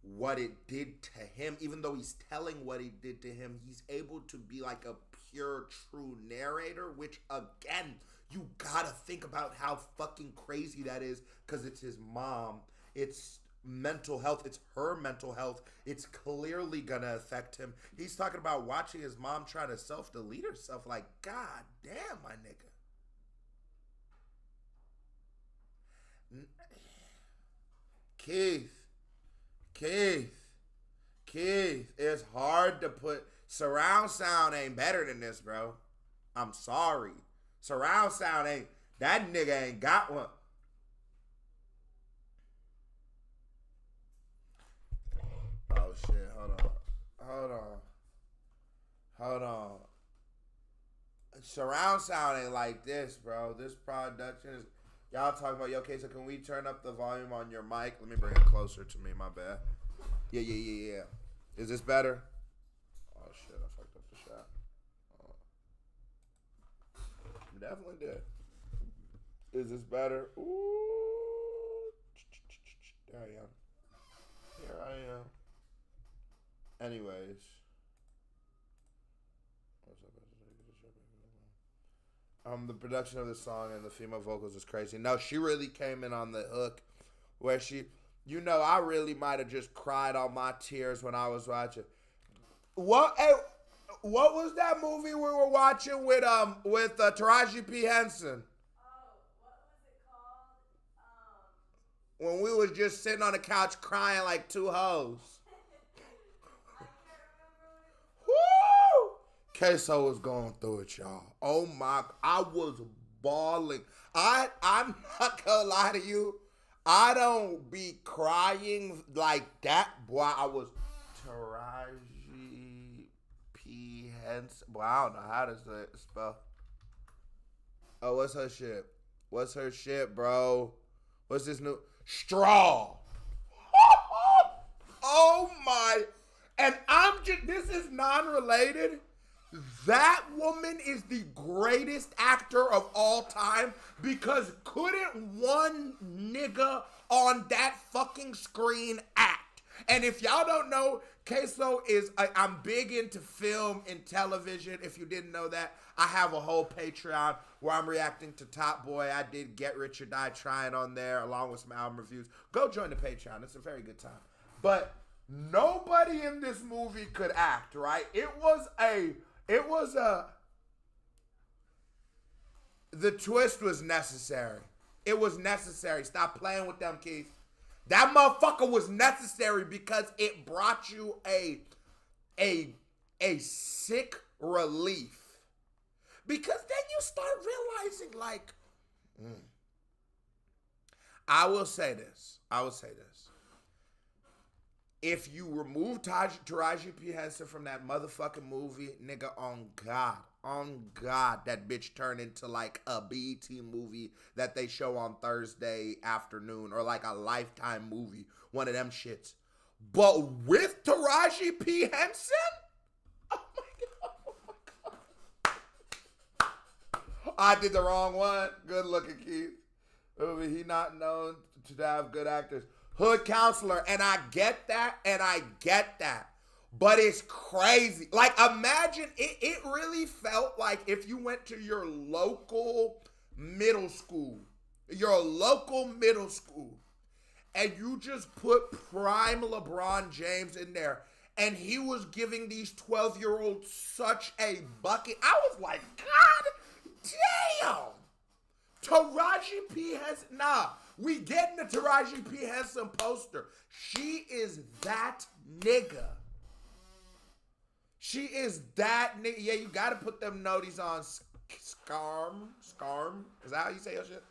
what it did to him. Even though he's telling what he did to him, he's able to be like a pure, true narrator, which again, you gotta think about how fucking crazy that is, because it's his mom. It's mental health. It's her mental health. It's clearly gonna affect him. He's talking about watching his mom try to self-delete herself. Like, god damn, my nigga. Keith, it's hard to put, surround sound ain't better than this, bro. I'm sorry. Surround sound ain't, That nigga ain't got one. Oh shit, hold on. Surround sound ain't like this, bro. This production is, y'all talking about, yo, okay, so can we turn up the volume on your mic? Let me bring it closer to me, my bad. Yeah. Is this better? Oh shit, I fucked up the shot. Definitely did. Is this better? Ooh. There I am. Here I am. Anyways. The production of the song and the female vocals is crazy. No, she really came in on the hook where she, you know, I really might have just cried all my tears when I was watching. What was that movie we were watching with Taraji P. Henson? What was it called? When we was just sitting on the couch crying like two hoes. Woo! Queso was going through it, y'all. Oh my, I was bawling. I'm not gonna lie to you. I don't be crying like that. Boy, I was Taraji P. Henson. Boy, I don't know how to spell. Oh, what's her shit? What's her shit, bro? What's this new? Straw. Oh my. And this is non-related. That woman is the greatest actor of all time because couldn't one nigga on that fucking screen act? And if y'all don't know, Queso is, I'm big into film and television. If you didn't know that, I have a whole Patreon where I'm reacting to Top Boy. I did Get Rich or Die Trying on there along with some album reviews. Go join the Patreon. It's a very good time. But nobody in this movie could act, right? The twist was necessary. It was necessary. Stop playing with them, Keith. That motherfucker was necessary because it brought you a sick relief. Because then you start realizing, like, I will say this. If you remove Taraji P. Henson from that motherfucking movie, nigga, on God, that bitch turned into like a BET movie that they show on Thursday afternoon or like a Lifetime movie, one of them shits. But with Taraji P. Henson? Oh my God. I did the wrong one. Good looking, Keith. He not known to have good actors. Hood counselor, and I get that. But it's crazy. Like, imagine, it really felt like if you went to your local middle school, and you just put prime LeBron James in there, and he was giving these 12-year-olds such a bucket. I was like, God damn. Taraji P. Henson, we getting the Taraji P. Henson poster. She is that nigga. She is that nigga. Yeah, you gotta put them noties on Scarm. Is that how you say your shit?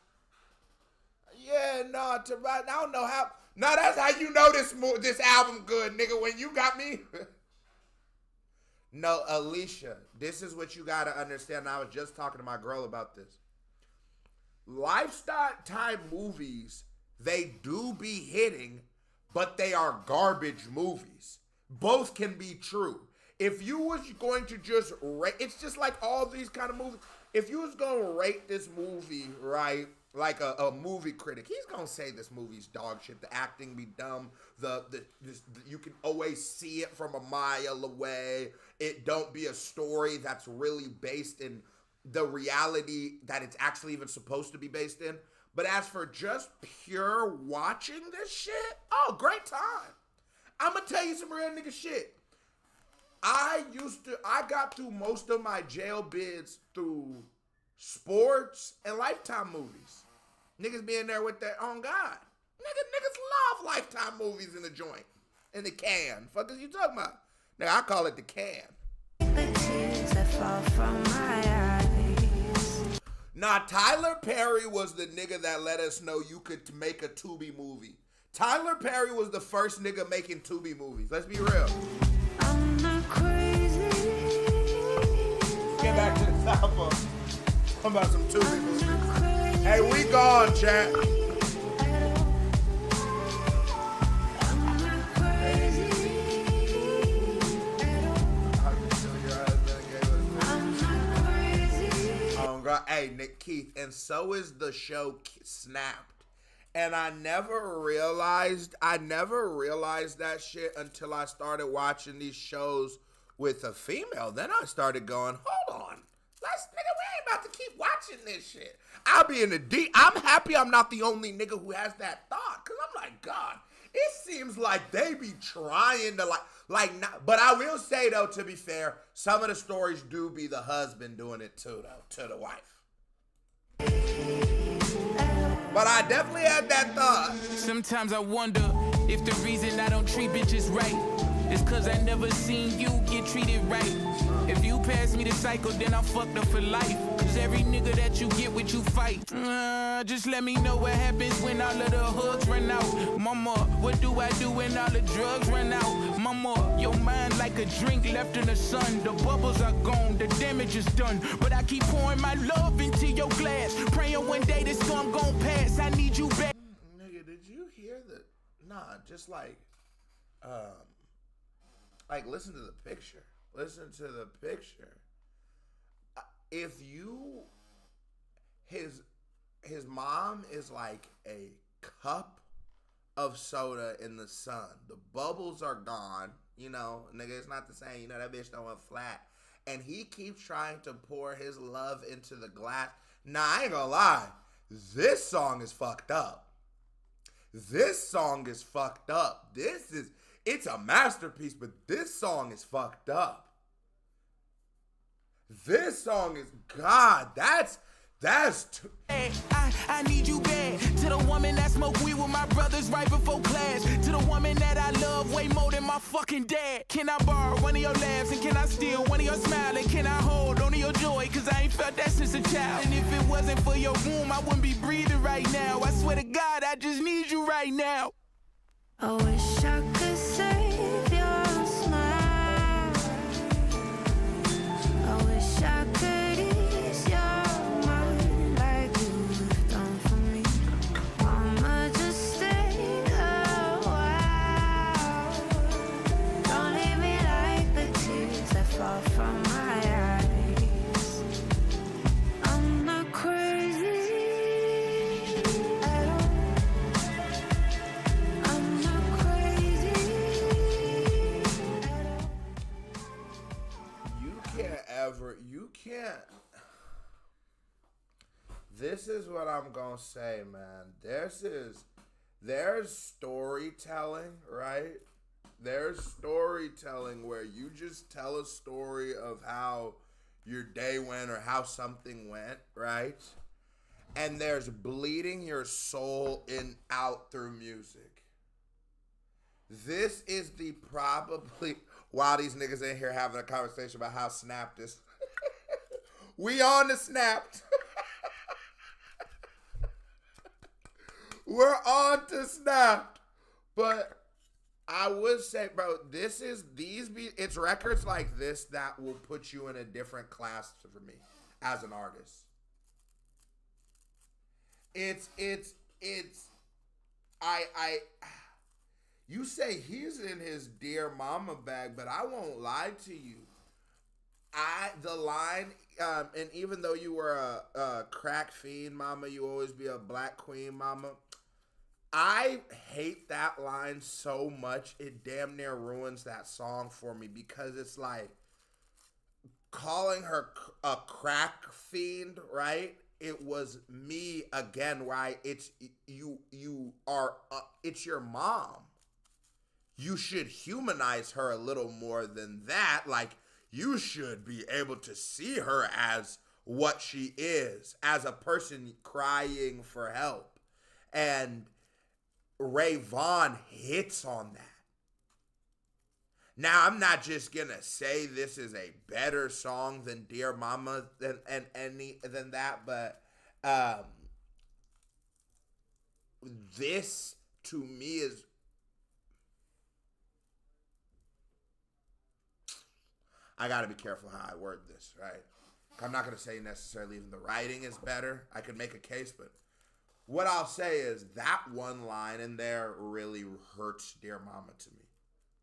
Yeah, no, Taraji, I don't know how. No, that's how you know this album good, nigga, when you got me. No, Alicia, this is what you gotta understand. I was just talking to my girl about this. Lifetime movies, they do be hitting, but they are garbage movies. Both can be true. If you was going to just rate, it's just like all these kind of movies. If you was going to rate this movie, right, like a movie critic, he's going to say this movie's dog shit. The acting be dumb. You can always see it from a mile away. It don't be a story that's really based in the reality that it's actually even supposed to be based in. But as for just pure watching this shit, oh, great time. I'm going to tell you some real nigga shit. I got through most of my jail bids through sports and Lifetime movies. Niggas be in there with that, oh God. Niggas love Lifetime movies in the joint. In the can. Fuck is you talking about? Now I call it the can. Nah, Tyler Perry was the nigga that let us know you could make a Tubi movie. Tyler Perry was the first nigga making Tubi movies. Let's be real. I'm not crazy. Get back to the album. Talking about some Tubi movies. Hey, we gone, chat. Hey, Nick Keith, and so is the show Snapped. And I never realized that shit until I started watching these shows with a female. Then I started going, hold on. Let's, nigga, we ain't about to keep watching this shit. I'll be in the deep. I'm happy I'm not the only nigga who has that thought. Cause I'm like, God, it seems like they be trying to not, but I will say though, to be fair, some of the stories do be the husband doing it too, though, to the wife. But I definitely had that thought. Sometimes I wonder if the reason I don't treat bitches right is cause I never seen you get treated right. If you pass me the cycle, then I'm fucked up for life. Cause every nigga that you get with, you fight. Just let me know what happens when all of the hooks run out. Mama, what do I do when all the drugs run out? Mama, your mind like a drink left in the sun. The bubbles are gone, the damage is done. But I keep pouring my love into your glass. Praying one day this storm gon' pass. I need you back. Nigga, did you hear the... Nah, just like listen to the picture. Listen to the picture. If you... His mom is like a cup of soda in the sun. The bubbles are gone. You know, nigga, it's not the same. You know, that bitch don't want flat. And he keeps trying to pour his love into the glass. Nah, I ain't gonna lie. This song is fucked up. This song is fucked up. It's a masterpiece, but this song is fucked up. This song is, God, that's I need you bad. To the woman that smoke weed with my brothers right before class. To the woman that I love way more than my fucking dad. Can I borrow one of your laughs and can I steal one of your smiles? And can I hold on to your joy? Cause I ain't felt that since a child. And if it wasn't for your womb, I wouldn't be breathing right now. I swear to God, I just need you right now. I wish I could save your smile. I wish I could ease your mind like you've done for me. Mama, just stay a while. Don't leave me like the tears that fall from my eyes. I'm not crazy at all. I'm not crazy at all. You can't. This is what I'm gonna say, man. There's storytelling, right? There's storytelling where you just tell a story of how your day went or how something went, right? And there's bleeding your soul out through music. This is the probably, while these niggas in here having a conversation about how Snapped is. We on the Snapped. We're on to Snapped. But I would say, bro, it's records like this that will put you in a different class for me as an artist. You say he's in his Dear Mama bag, but I won't lie to you. The line, and even though you were a crack fiend, mama, you always be a black queen, mama. I hate that line so much, it damn near ruins that song for me, because it's like calling her a crack fiend, right? It was me again, right? It's it's your mom. You should humanize her a little more than that. Like, you should be able to see her as what she is, as a person crying for help. And Vaughn hits on that. Now, I'm not just gonna say this is a better song than Dear Mama than that, but Um, this to me is. I gotta be careful how I word this, right? I'm not gonna say necessarily even the writing is better. I could make a case, but what I'll say is that one line in there really hurts Dear Mama to me.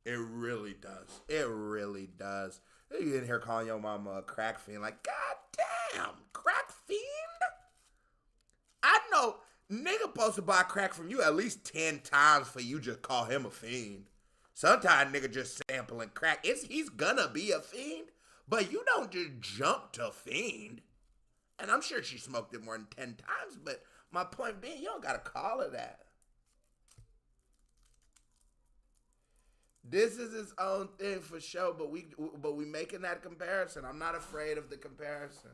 It really does. It really does. You in here calling your mama a crack fiend. Like, God damn, crack fiend? I know nigga supposed to buy crack from you at least 10 times for you just call him a fiend. Sometimes nigga just sampling crack. He's gonna be a fiend, but you don't just jump to fiend. And I'm sure she smoked it more than 10 times, but my point being, you don't gotta call her that. This is its own thing for sure, but we making that comparison. I'm not afraid of the comparison.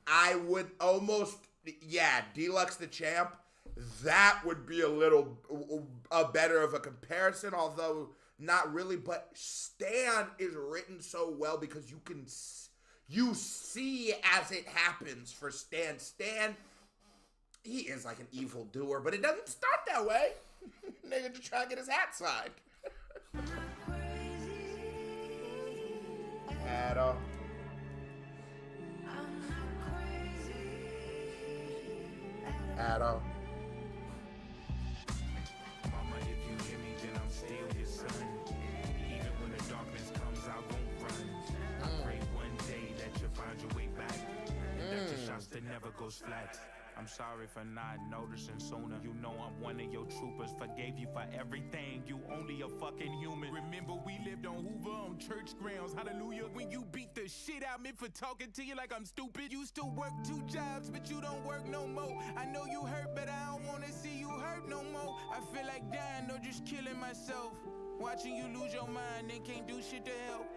I would almost, Deluxe the Champ, that would be a better of a comparison, although not really. But Stan is written so well because you see as it happens for Stan. Stan, he is like an evil doer, but it doesn't start that way. Nigga just trying to get his hat signed. At all. At all. Mama, if you hear me, then I'm still your son. Even when the darkness comes, I won't run. I pray one day that you find your way back, and that your shots that never goes flat. I'm sorry for not noticing sooner. You know I'm one of your troopers. Forgave you for everything. You only a fucking human. Remember we lived on Hoover on church grounds. Hallelujah. When you beat the shit out of me for talking to you like I'm stupid. You still work 2 jobs, but you don't work no more. I know you hurt, but I don't wanna see you hurt no more. I feel like dying or just killing myself. Watching you lose your mind and can't do shit to help.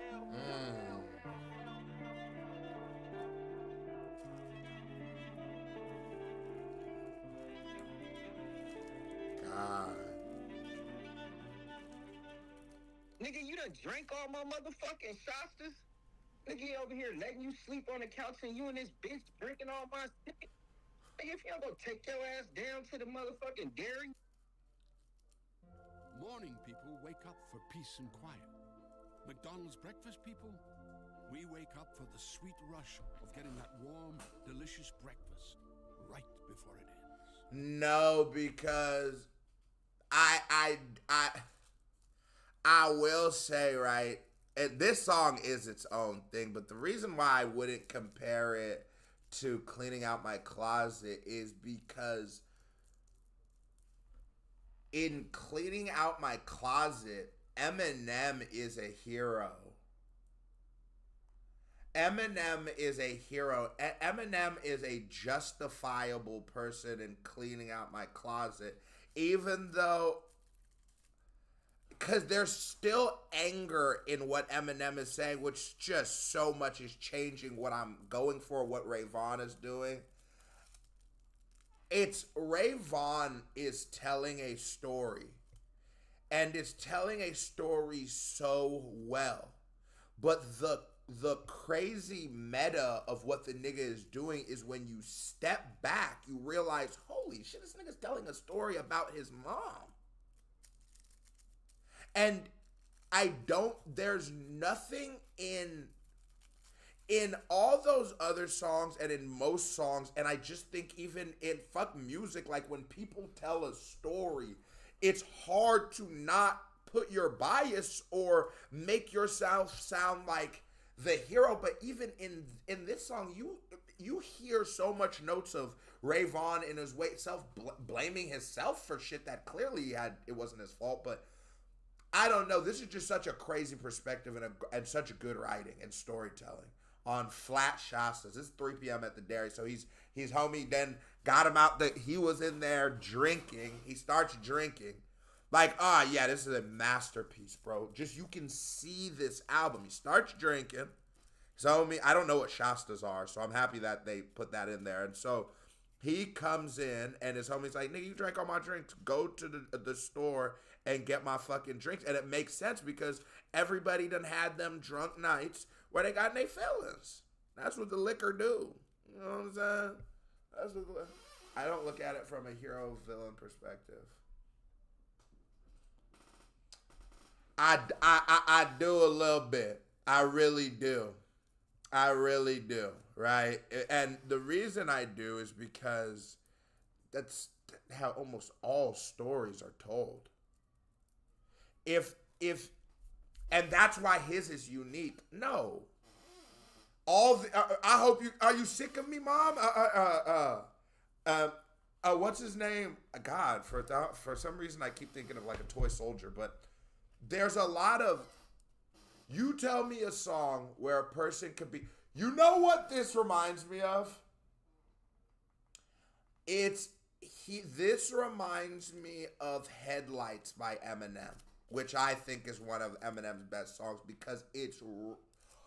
Nigga, you done drank all my motherfucking Shastas? Nigga, you over here letting you sleep on the couch and you and this bitch drinking all my shit? Nigga, if you don't go take your ass down to the motherfucking dairy. Morning people wake up for peace and quiet. McDonald's breakfast people, we wake up for the sweet rush of getting that warm, delicious breakfast right before it ends. No, because I will say, right, this song is its own thing, but the reason why I wouldn't compare it to Cleaning Out My Closet is because in Cleaning Out My Closet, Eminem is a hero. Eminem is a hero. Eminem is a justifiable person in Cleaning Out My Closet, even though, because there's still anger in what Eminem is saying, which just so much is changing what I'm going for, what Ray Vaughn is doing. It's Ray Vaughn is telling a story, and it's telling a story so well, but the crazy meta of what the nigga is doing is when you step back, you realize, holy shit, this nigga's telling a story about his mom. And there's nothing in all those other songs and in most songs, and I just think even in fuck music, like when people tell a story, it's hard to not put your bias or make yourself sound like the hero. But even in this song, you hear so much notes of Ray Vaughn in his way blaming himself for shit that clearly it wasn't his fault. But I don't know. This is just such a crazy perspective and such a good writing and storytelling on flat Shastas. It's 3 p.m. at the dairy, so he's homie then got him out. He was in there drinking. He starts drinking. Like, this is a masterpiece, bro. Just you can see this album. He starts drinking. So I don't know what Shastas are, so I'm happy that they put that in there. And so he comes in, and his homie's like, nigga, you drank all my drinks. Go to the store and get my fucking drinks. And it makes sense because everybody done had them drunk nights where they got in their feelings. That's what the liquor do. You know what I'm saying? That's what I don't look at it from a hero-villain perspective. I do a little bit. I really do. Right? And the reason I do is because that's how almost all stories are told. And that's why his is unique. No. I hope you, are you sick of me, Mom? What's his name? God, for some reason I keep thinking of like a toy soldier, but there's a lot of, you tell me a song where a person could be, you know what this reminds me of? This reminds me of Headlights by Eminem, which I think is one of Eminem's best songs because it's,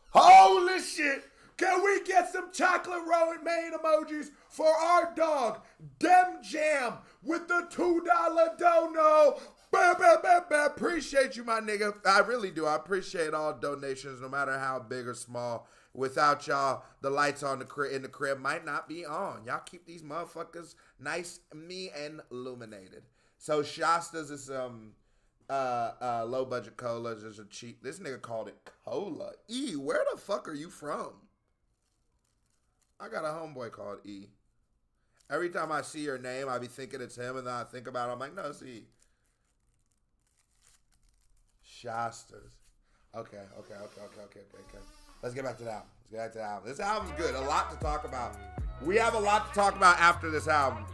holy shit! Can we get some chocolate rolling emojis for our dog, Dem Jam, with the $2 dono? Appreciate you, my nigga. I really do. I appreciate all donations, no matter how big or small. Without y'all, the lights in the crib might not be on. Y'all keep these motherfuckers nice, me, and illuminated. So Shasta's is low budget colas is a cheap. This nigga called it cola. E, where the fuck are you from? I got a homeboy called E. Every time I see your name, I be thinking it's him, and then I think about it. I'm like, no, it's E. Shasta's. Okay. Let's get back to the album. This album's good. A lot to talk about. We have a lot to talk about after this album.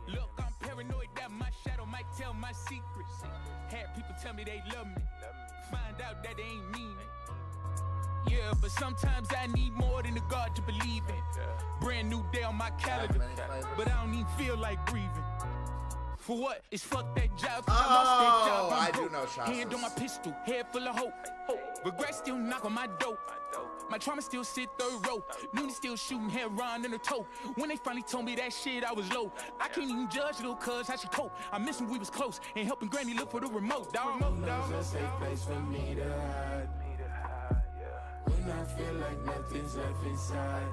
Look, I'm paranoid that my shadow might tell my secrets. Had people tell me they love me. Find out that they ain't mean it. Yeah, but sometimes I need more than a God to believe in. Brand new day on my calendar, but I don't even feel like breathing. For what? It's fuck that job. I do know shots. Hand on my pistol, head full of hope. Regret still knock on my door. My trauma still sit third row. Noonie still shooting heroin in her toe. When they finally told me that shit, I was low. I can't even judge little cuz how she cope. I miss when we was close and helping Granny look for the remote. Dog. A safe place for me to hide. When I feel like nothing's left inside.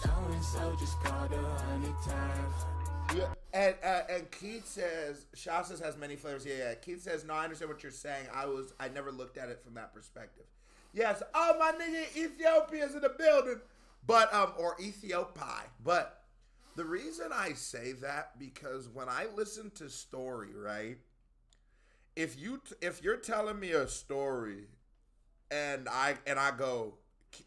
Showing so just called 100 times. Yeah, and Keith says Shastas has many flavors. Yeah. Keith says, no, I understand what you're saying. I never looked at it from that perspective. Yes, oh my nigga, Ethiopia's in the building, but or Ethiopia. But the reason I say that because when I listen to story, right? If you're telling me a story, and I go,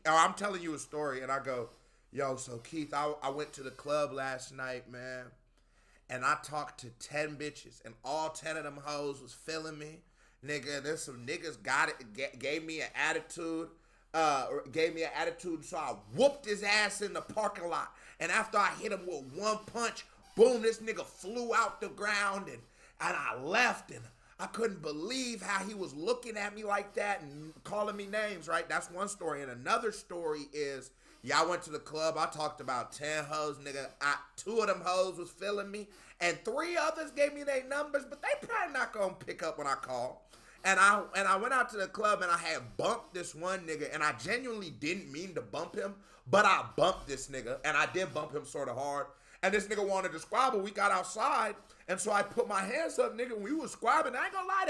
or I'm telling you a story, and I go, yo, so Keith, I went to the club last night, man. And I talked to 10 bitches, and all 10 of them hoes was feeling me. Nigga, there's some niggas gave me an attitude, so I whooped his ass in the parking lot. And after I hit him with one punch, boom, this nigga flew out the ground, and I left, and I couldn't believe how he was looking at me like that and calling me names, right? That's one story. And another story is, yeah, I went to the club. I talked about 10 hoes, nigga. 2 of them hoes was feeling me, and 3 others gave me their numbers, but they probably not gonna pick up when I call. And I went out to the club and I had bumped this one nigga, and I genuinely didn't mean to bump him, but I bumped this nigga, and I did bump him sort of hard. And this nigga wanted to squabble. We got outside, and so I put my hands up, nigga. We was squabbling. I ain't gonna lie,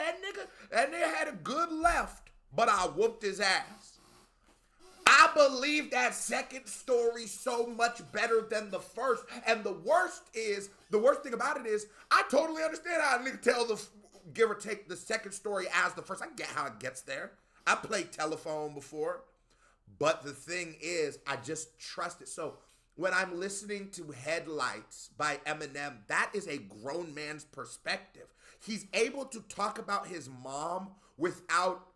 that nigga had a good left, but I whooped his ass. I believe that second story so much better than the first. And the worst thing about it is, I totally understand how a nigga tell give or take the second story as the first. I get how it gets there. I played telephone before. But the thing is, I just trust it. So when I'm listening to Headlights by Eminem, that is a grown man's perspective. He's able to talk about his mom without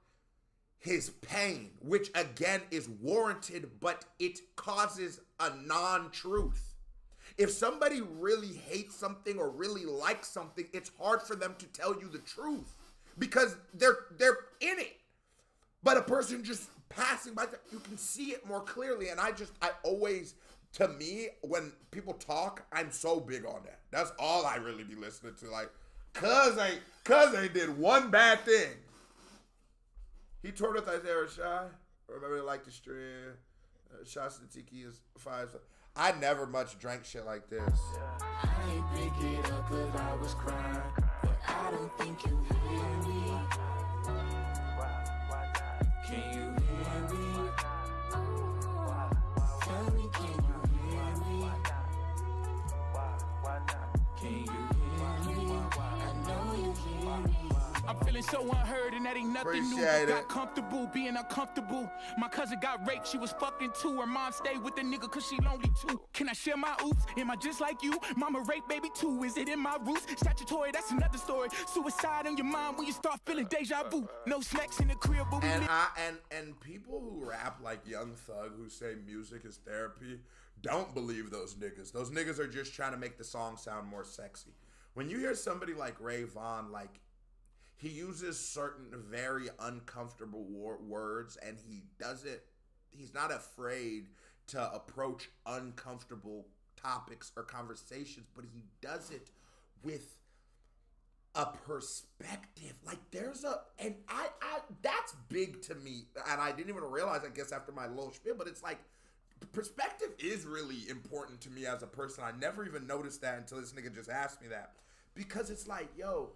his pain, which again is warranted, but it causes a non-truth. If somebody really hates something or really likes something, it's hard for them to tell you the truth because they're in it. But a person just passing by, you can see it more clearly. And I always to me, when people talk, I'm so big on that. That's all I really be listening to. Like, cuz they did one bad thing. He toured with Isaiah Rashad. Remember, like the stream. Shots to Tiki is 5. I never much drank shit like this. I ain't pick it up cause I was crying, but I don't think you hear me. Can you hear me? Tell me, can you hear me? Can you hear me? I know you hear me. I'm feeling so unheard and that ain't nothing Appreciate new. it. Got comfortable being uncomfortable. My cousin got raped, she was fucking too. Her mom stayed with the nigga cause she lonely too. Can I share my oops? Am I just like you? Mama raped baby too. Is it in my roots? Statutory, that's another story. Suicide on your mind when you start feeling deja vu. No snacks in the crib, but we live. And people who rap like Young Thug who say music is therapy, don't believe those niggas. Those niggas are just trying to make the song sound more sexy. When you hear somebody like Ray Vaughn, like, he uses certain very uncomfortable words, and he's not afraid to approach uncomfortable topics or conversations, but he does it with a perspective. Like, that's big to me, and I didn't even realize, I guess, after my little spiel, but it's like, perspective is really important to me as a person. I never even noticed that until this nigga just asked me that, because it's like, yo,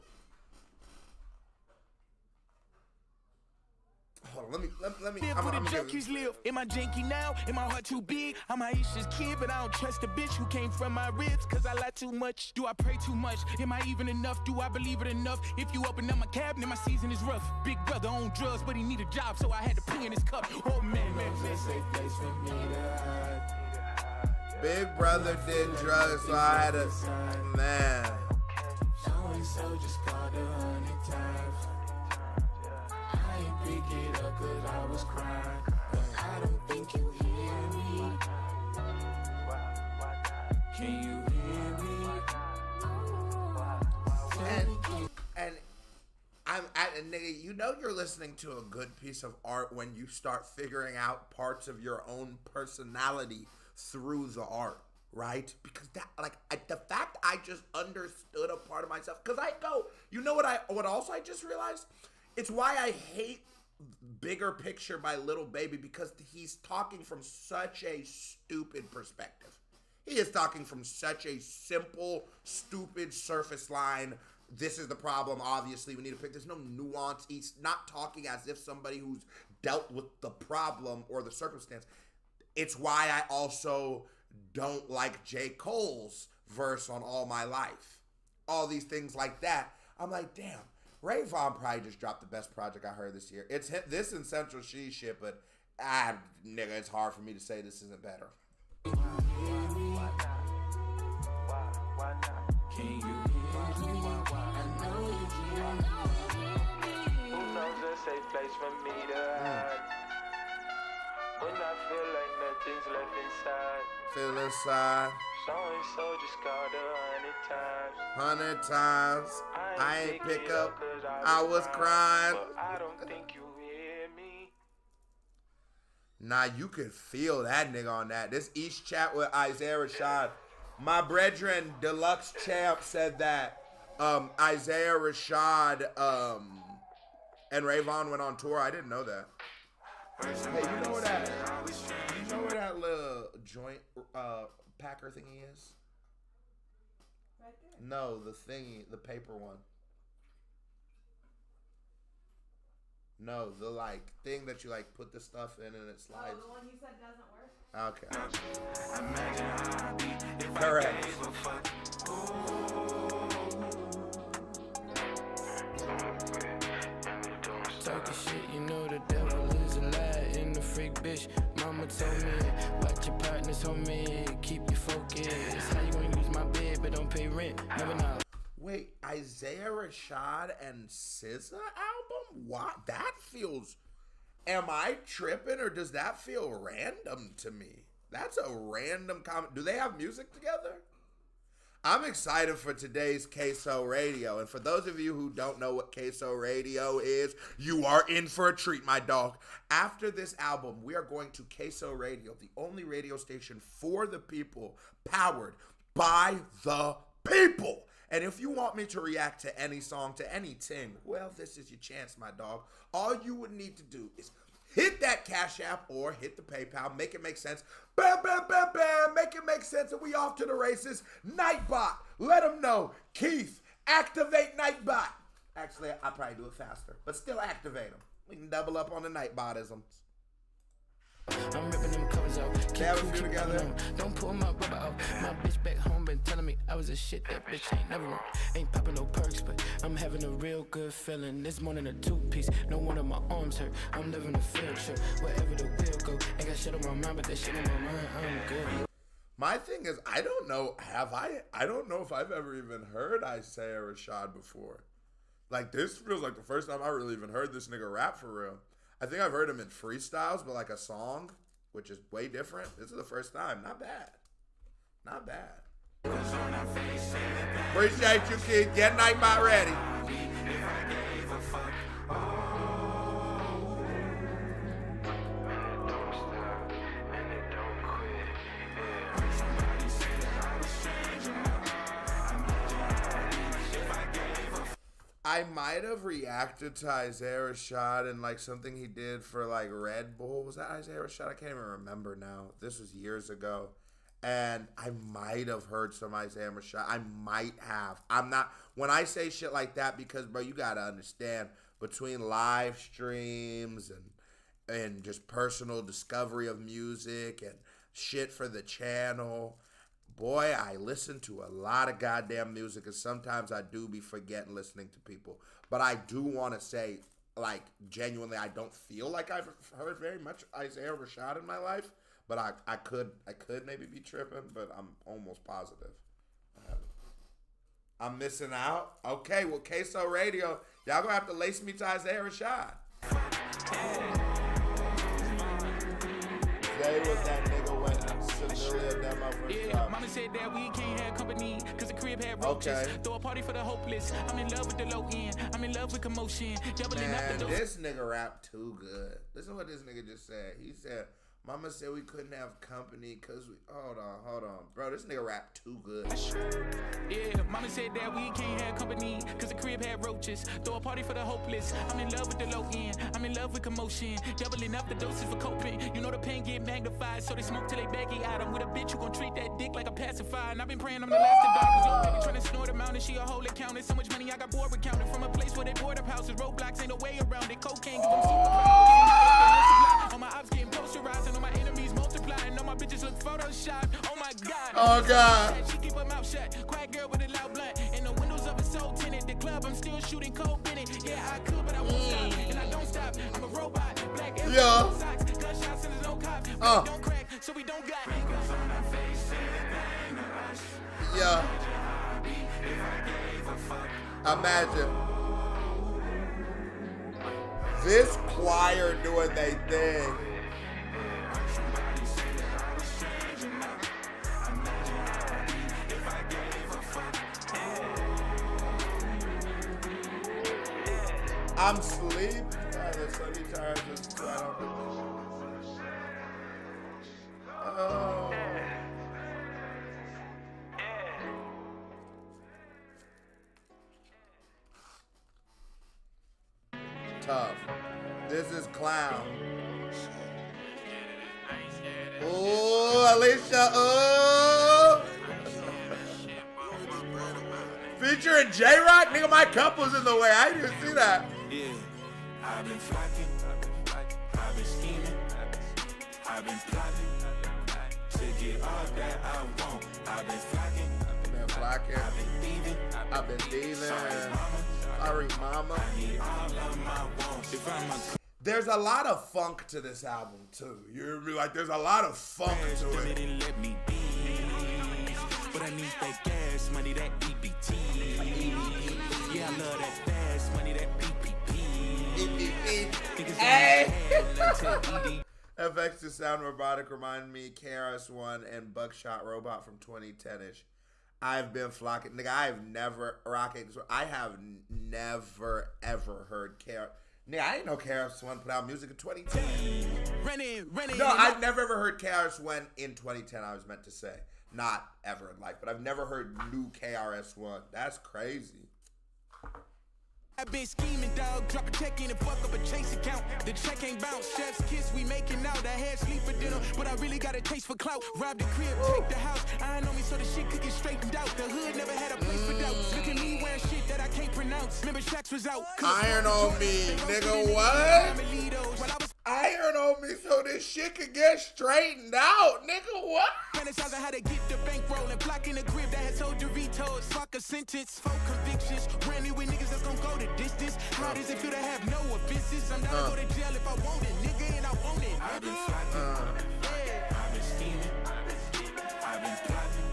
hold on, let me. Live where the junkies live. Am I janky now? Am my heart too big? I'm Aisha's kid, but I don't trust a bitch who came from my ribs. Cause I lie too much. Do I pray too much? Am I even enough? Do I believe it enough? If you open up my cabinet, my season is rough. Big brother on drugs, but he need a job, so I had to pee in his cup. Oh man. Big brother did drugs, so I had to, man. So just called 100 times. I ain't pick it up cause I was crying, but I don't think you hear me. Can you hear me? And nigga, you know you're listening to a good piece of art when you start figuring out parts of your own personality through the art, right? Because that, like, the fact I just understood a part of myself, because I go, you know what also I just realized? It's why I hate Bigger Picture by Lil Baby, because he's talking from such a stupid perspective. He is talking from such a simple, stupid surface line. This is the problem, obviously, we need to pick. There's no nuance. He's not talking as if somebody who's dealt with the problem or the circumstance. It's why I also don't like J. Cole's verse on All My Life. All these things like that. I'm like, damn, Ray Vaughn probably just dropped the best project I heard this year. It's this and Central She shit, but nigga, it's hard for me to say this isn't better. Can you hear me? I know you hear me. Who knows a safe place for me to hide? When I feel like nothing's left inside. Feel inside. So just called 100 times. I ain't pick up. I was crying. But I don't think you hear me. Nah, you could feel that nigga on that. This East chat with Isaiah Rashad. My brethren, Deluxe Champ, said that Isaiah Rashad and Ray Vaughn went on tour. I didn't know that. Hey, you know where that little joint packer thingy is? Right there. No, the thingy, the paper one. No, the like thing that you like put the stuff in and it slides. Oh, the one you said doesn't work? Okay. Imagine how I'd be if Correct. I gave a fuck. Talking shit, you know the devil is a lie in the freak bitch. Mama told me, watch your partners, homie, keep you focused. How you gonna use my bed but don't pay rent? Never know. Wait, Isaiah Rashad and SZA album? What? That feels... Am I tripping or does that feel random to me? That's a random comment. Do they have music together? I'm excited for today's Queso Radio. And for those of you who don't know what Queso Radio is, you are in for a treat, my dog. After this album, we are going to Queso Radio, the only radio station for the people, powered by the people. And if you want me to react to any song, to any ting, well, this is your chance, my dog. All you would need to do is hit that Cash App or hit the PayPal. Make it make sense. Bam, bam, bam, bam. Make it make sense. And we off to the races. Nightbot. Let them know. Keith, activate Nightbot. Actually, I'll probably do it faster. But still activate them. We can double up on the Nightbotisms. I'm ripping them covers out. Can't do together. Don't pull my rubber out. My bitch back home been telling me I was a shit that bitch ain't never wrong. Ain't popping no perks, but I'm having a real good feeling. This morning a two-piece, no one of my arms hurt. I'm living a field trip, wherever the wheel go. Ain't got shit on my mind, but that shit on my mind, I'm good. My thing is, I don't know if I've ever even heard Isaiah Rashad before. Like, this feels like the first time I really even heard this nigga rap for real. I think I've heard him in freestyles, but like a song, which is way different. This is the first time. Not bad. Not bad. Appreciate you, kid. Get Nightbot ready. I might have reacted to Isaiah Rashad and like something he did for like Red Bull. Was that Isaiah Rashad? I can't even remember now. This was years ago. And I might have heard some Isaiah Rashad. I might have. I'm not, when I say shit like that, because bro, you gotta understand, between live streams and just personal discovery of music and shit for the channel, boy, I listen to a lot of goddamn music, and sometimes I do be forgetting listening to people. But I do want to say, like, genuinely, I don't feel like I've heard very much Isaiah Rashad in my life. But I could maybe be tripping, but I'm almost positive. I'm missing out. Okay, well, Queso Radio, y'all gonna have to lace me to Isaiah Rashad. Jay was that nigga when Sevilla demo first dropped. Mama said that we can't have company cause the crib had roaches. Okay. Throw a party for the hopeless. I'm in love with the low end. I'm in love with commotion. Man, this nigga rap too good. Listen to what this nigga just said. He said, Mama said we couldn't have company because we... Hold on. Bro, this nigga rap too good. Yeah, Mama said that we can't have company because the crib had roaches. Throw a party for the hopeless. I'm in love with the low end. I'm in love with commotion. Doubling up the doses for coping. You know the pain get magnified, so they smoke till they baggy out. I'm with a bitch who gon' treat that dick like a pacifier. And I've been praying I'm the last to die. Cause little baby trying to snort him out and she a whole accountant. So much money I got bored with counting. From a place where they board up houses. Roadblocks ain't no way around it. Cocaine give them superpowers. All my ops getting posterized. All my enemies multiplying, all my bitches look photoshopped. Oh my god. Oh god. She keep her mouth shut. Quiet girl with a loud blunt. In the windows of a soul tinted. The club, I'm still shooting cold in it. Yeah, I could, but I won't stop. And I don't stop. I'm a robot. Black air socks. Gunshots and there's no cops. Don't crack, so we don't got niggas on our face. Yeah. Imagine this choir doing their thing. I'm sleeping. So many times just I don't. Oh. Tough. This is Clown. Oh, Alicia. Oh. Featuring J-Rock? Nigga, my cup was in the way. I didn't even see that. Yeah. I've been flocking. I've been scheming. I've been plotting to get all that I want. I've been flocking. I've been thieving. I've been thieving. Sorry, mama. I need all of my wants. If I'm a there's a lot of funk to this album too. You hear me? Like there's a lot of funk to it. Let me be, but I need that gas money, that EBT. Yeah, I love that fast money, that PPP. Hey. FX to Sound Robotic remind me KRS-One and Buckshot Robot from 2010ish. I've been flocking. Nigga, I have never ever heard KRS. Nigga, I didn't know KRS-One put out music in 2010. No, I've never ever heard KRS-One in 2010, I was meant to say. Not ever in life, but I've never heard new KRS-One. That's crazy. I've been scheming, dog. Drop a check in and fuck up a chase account. The check ain't bounce. Chef's kiss, we making out. I had sleep for dinner, but I really got a taste for clout. Rob the crib, take the house. I know me so the shit could get straightened out. The hood never had a place for doubt. Look at me wearing shit that I can't pronounce. Remember Shax was out. Iron on me, nigga, what? Iron on me so this shit could get straightened out, nigga, what? Fantasize how to get the bankroll and block in the crib that had sold Doritos. Fuck a sentence, fuck convictions. Ran me with niggas that's gon' go the distance. How does it feel to have no offenses? I'm down to go to jail if I want it, nigga, and I want it. I've been flocking, I've been scheming, I've been plotting.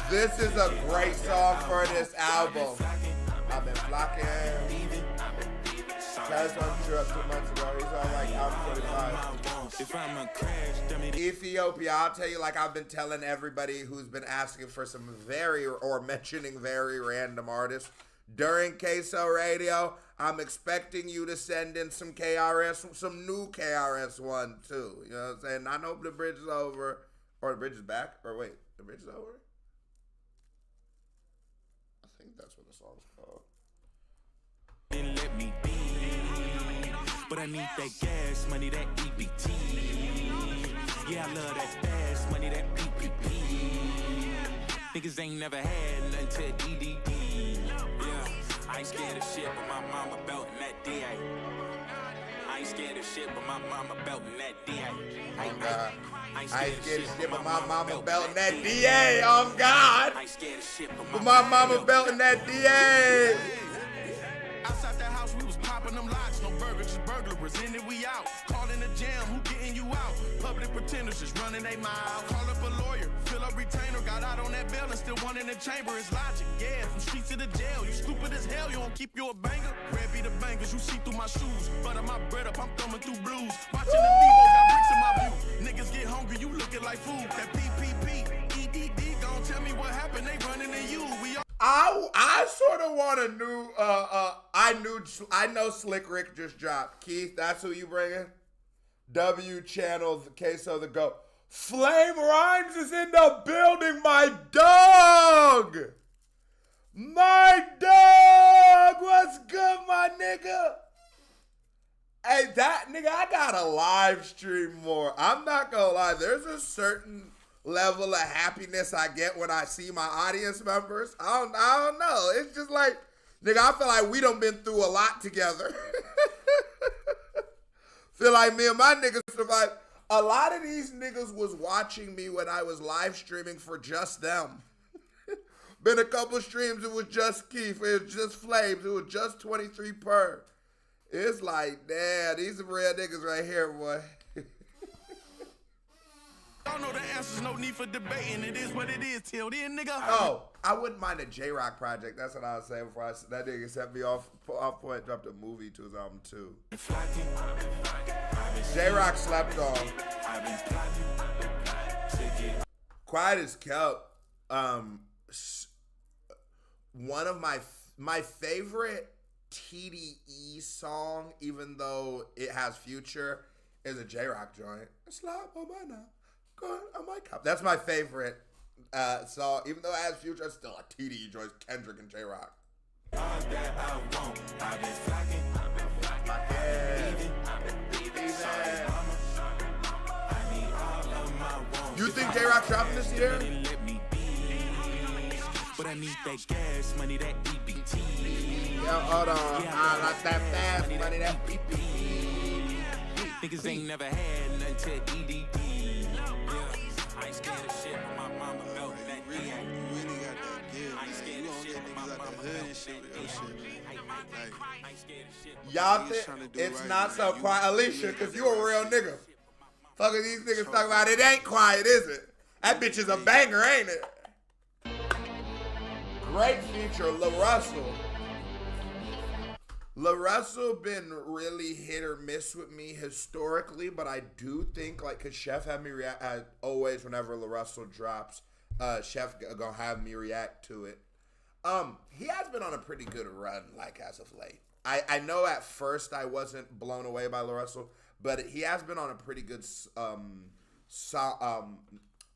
This is a great song for this album. I've been flocking. That's one threw up 2 months ago. He's on like album 45. Ethiopia, I'll tell you, like I've been telling everybody who's been asking for some mentioning very random artists during Queso Radio, I'm expecting you to send in some KRS, some new KRS-One too. You know what I'm saying? I know the bridge is over, or the bridge is back, or wait, the bridge is over? I think that's what the song's called. And let me be, but I need that gas money, that EBT. Yeah, I love that fast money, that PPP. Niggas ain't never had nothing to EDD. Yeah, I ain't scared of shit, but my mama belting that DA. I ain't scared of shit, but my mama belting that DA. I ain't scared of shit, but my mama belting that DA. Oh God! I ain't scared of shit, but my mama belting that DA. Outside that house, we was popping them locks. No burgers, just burglars. In it, we out. Calling the jam, who getting you out? Public pretenders just running they mile. Call up a lawyer, fill up retainer. Got out on that bail and still one in the chamber. It's logic, yeah. From streets to the jail. You stupid as hell, you won't keep you a banger. Red be the bangers, you see through my shoes. Butter my bread up, I'm thumbing through blues. Watching the Debo, got bricks in my view. Niggas get hungry, you looking like food. That PPP, EDD, gon' tell me what happened. They running to you. We all I sort of want a new, I know Slick Rick just dropped. Keith, that's who you bringing? W Channel, Queso the GOAT. Flame Rhymes is in the building, my dog! My dog! What's good, my nigga? Hey, that nigga, I gotta live stream more. I'm not gonna lie, there's a certain level of happiness I get when I see my audience members. I don't know. It's just like, nigga, I feel like we done been through a lot together. Feel like me and my niggas survived. A lot of these niggas was watching me when I was live streaming for just them. Been a couple streams, it was just Keith, it was just Flames, it was just 23 per. It's like, damn, these are real niggas right here, boy. Y'all know the answers, no need for debating. It is what it is till then, nigga. Oh, I wouldn't mind a J-Rock project. That's what I was saying before that nigga set me off point, dropped a movie to his album too. J-Rock slept on. Quiet as kept. One of my favorite TDE song, even though it has Future, is a J-Rock joint. Slap on my now. That's my favorite song. Even though it has Future, it's still a TDE joint. Kendrick and J-Rock. You think J-Rock dropping this year? But I need that gas money, that EBT. Yo, hold on. I like that fast money, that EBT. Niggas ain't never had nothing to EDD. I ain't scared of shit, but my mama felt that really got that gear, man. You don't get niggas out the hood and shit with your shit. Y'all think it's not so quiet, Alicia, because you a real nigga. Fucking these niggas talking about it ain't quiet, is it? That bitch is a banger, ain't it? Great feature, La Russell. La Russell been really hit or miss with me historically, but I do think, like, cause Chef had me react always whenever La Russell drops Chef gonna have me react to it. He has been on a pretty good run, like as of late. I know at first I wasn't blown away by La Russell, but he has been on a pretty good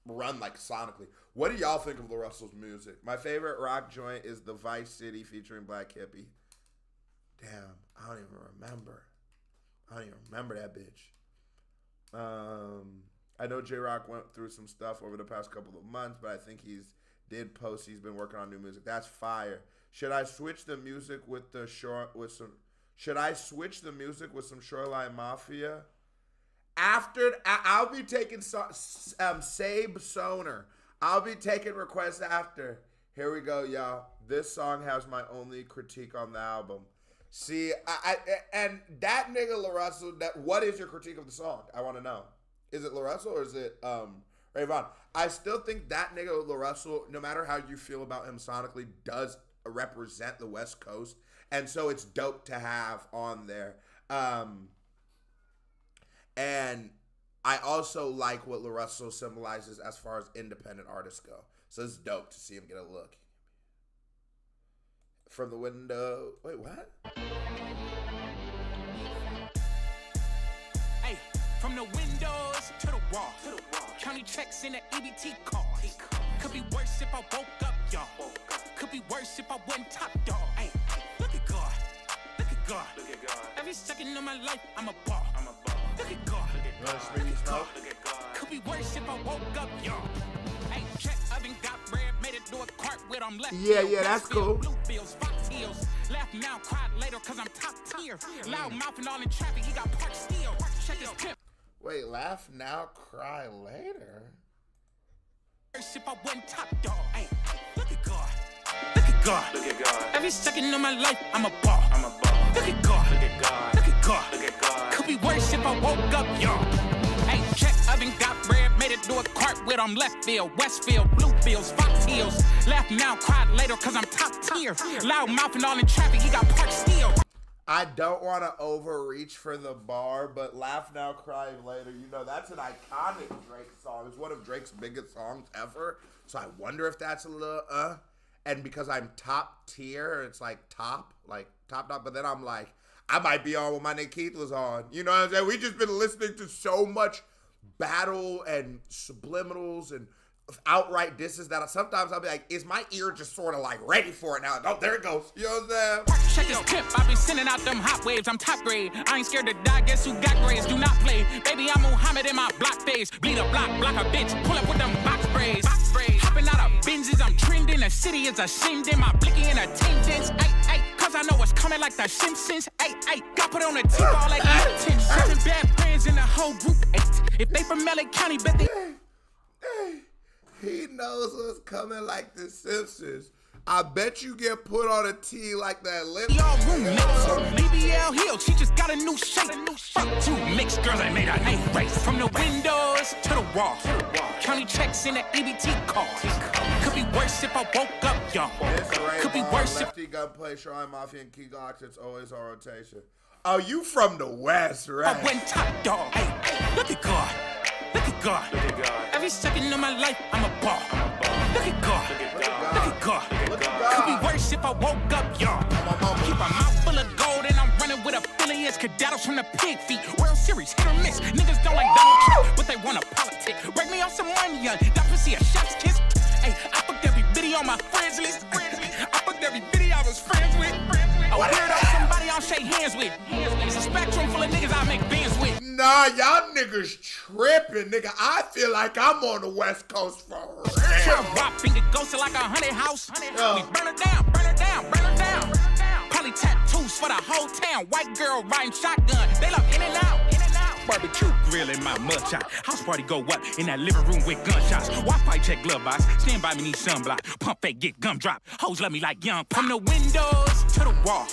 run, like sonically. What do y'all think of La Russell's music? My favorite rock joint is the Vice City featuring Black Hippie. Damn, I don't even remember. That bitch. I know J-Rock went through some stuff over the past couple of months, but I think he's been working on new music. That's fire. Should I switch the music with some Shoreline Mafia? I'll be taking Sabe Soner. I'll be taking requests after. Here we go, y'all. This song has my only critique on the album. See, and that nigga La Russell, what is your critique of the song? I want to know. Is it La Russell or is it Ray Vaughn? I still think that nigga La Russell, no matter how you feel about him sonically, does represent the West Coast. And so it's dope to have on there. And I also like what La Russell symbolizes as far as independent artists go. So it's dope to see him get a look. From the window. Wait, what? Hey, from the windows to the wall. County checks in the EBT cars. Could be worse if I woke up, y'all. Could be worse if I wasn't top dog. Hey, look at God. Look at God. Every second of my life, I'm a ball. Look at God. Look at God. Could be worse if I woke up, y'all. Hey, check oven got bread, made it do a cartwheel. I'm left. Yeah, that's cool. Blue bills, Fox Hills. Laugh now, cried later, cause I'm top tier. Loud mouth and all in traffic, he got parked still. Check his tip. Wait, laugh now, cry later? If I wasn't top dog. Hey, look at God. Look at God. Look at God. Every second of my life, I'm a ball. Look at God. Look at God. Look at God. Look at God. Could be worse if I woke up, y'all. Hey, check oven got bread, made it do a cartwheel. I'm left field, Westfield, Blue Bills, Fox Hills. Laugh now, cried later, cause I'm top tier. Loud mouth and all in traffic, he got parked still. I don't want to overreach for the bar, but Laugh Now, Cry Later, you know, that's an iconic Drake song. It's one of Drake's biggest songs ever. So I wonder if that's a little, And because I'm top tier, it's like top dog. But then I'm like, I might be on what my nigga Keith was on. You know what I'm saying? We just been listening to so much battle and subliminals and outright disses that sometimes I'll be like, is my ear just sort of like ready for it now? Oh, there it goes. You know what I'm saying? Check his tip. I be sending out them hot waves. I'm top grade. I ain't scared to die. Guess who got grades? Do not play. Baby, I'm Muhammad in my block phase. Bleed a block a bitch. Pull up with them box braids. Hopping out of Benzes. I'm trending. The city is ashamed in my blicky in attendance. Ay, cause I know what's coming like the Simpsons. Ay, got put on the tip all like 10. 7 bad friends in the whole group. 8. If they from LA County, bet they... He knows what's coming like the Simpsons. I bet you get put on a tee like that lip. Y'all roommates. BBL Hill, she just got a new shape. Fuck 2 mixed girls, I made a race. From the windows to the wall. County checks in the EBT cars. Could be worse if I woke up, y'all. Could be worse if... Lefty Gunplay, Shoreline Mafia, and Key Glocks, it's always on rotation. Oh, you from the West, right? I went top dog. Hey, look at God. Look at God. Every second of my life, I'm a ball. Look at God. Look at God. Could be worse if I woke up, y'all. Keep a mouth full of gold and I'm running with affiliates. Cadaddles from the pig feet. World Series, hit or miss. Niggas don't like Donald Trump, but they want a politic. Break me off some money, young. That pussy a chef's kiss. Hey, I fucked every video on my friends list. I fucked every video I was friends with. A weirdo, somebody I'll shake hands with. It's a spectrum full of niggas I make bands with. Nah, y'all niggas tripping, nigga. I feel like I'm on the West Coast for real. Rock finger ghosted like a 100 house. We burn her down, burn her down, burn her down. Probably tattoos for the whole town. White girl riding shotgun. They love in and out. Barbecue grill in my mud shop. House party go up in that living room with gunshots. Wi-Fi check glove box. Stand by me, need sunblock. Pump fake, get gumdrop. Hoes love me like young. From the windows to the wall.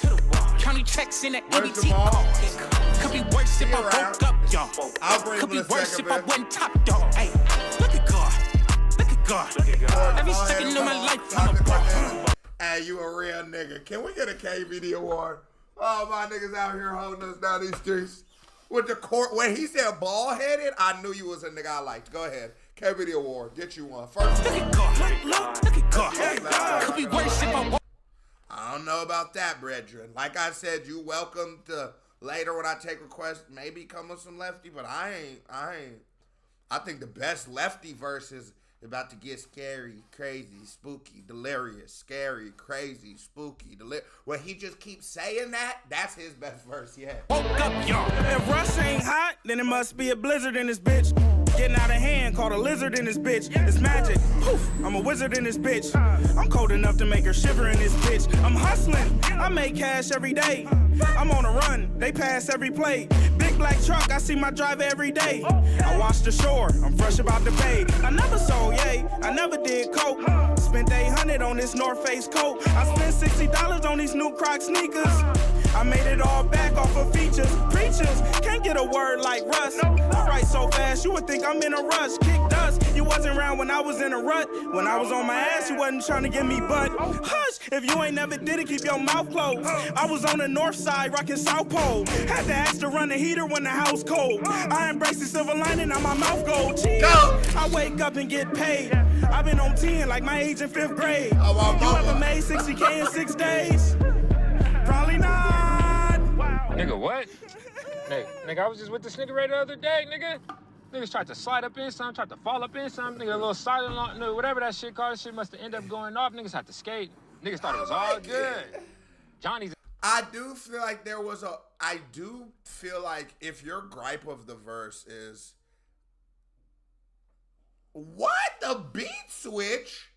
County checks in the EBT cars. Could be worse if I woke up, y'all. Could be worse if I wasn't top dog. Hey, look at God. Look at God. Every second of my life, I'm a ball. Hey, you a real nigga. Can we get a KVD award? Oh, my niggas out here holding us down these streets. With the court, when he said bald-headed, I knew you was a nigga I liked. Go ahead. Kevity Award. Get you one. First one. Could be worse if I don't know about that, brethren. Like I said, you welcome to later when I take requests, maybe come with some lefty, but I think the best lefty verse is about to get scary, crazy, spooky, delirious, scary, crazy, spooky, delirious. When he just keeps saying that, that's his best verse yet. woke up, y'all. If Russ ain't hot, then it must be a blizzard in this bitch. Getting out of hand, called a lizard in this bitch. It's magic. Poof, I'm a wizard in this bitch. I'm cold enough to make her shiver in this bitch. I'm hustling. I make cash every day. I'm on a run. They pass every plate. Big black truck, I see my driver every day. I wash the shore. I'm fresh about the bay. I never sold, yay. I never did coke. Spent $800 on this North Face coat. I spent $60 on these new Croc sneakers. I made it all back off of features. Preachers can't get a word like Russ. I write so fast, you would think I'm in a rush. Kick dust, you wasn't around when I was in a rut. When I was on my ass, you wasn't trying to give me butt. Hush, if you ain't never did it, keep your mouth closed. I was on the north side, rocking South Pole. Had to ask to run the heater when the house cold. I embrace the silver lining, now my mouth gold. Jeez. I wake up and get paid. I've been on 10 like my age in 5th grade. You ever made 60K in 6 days? Probably not. Nigga, what? Nigga, I was just with this nigga right the other day, nigga. Niggas tried to slide up in something, tried to fall up in something. Nigga, a little silent, no, whatever that shit called. Shit must have ended up going off. Niggas had to skate. Niggas thought it was all good. Johnny's. I do feel like I do feel like if your gripe of the verse is, what, the beat switch?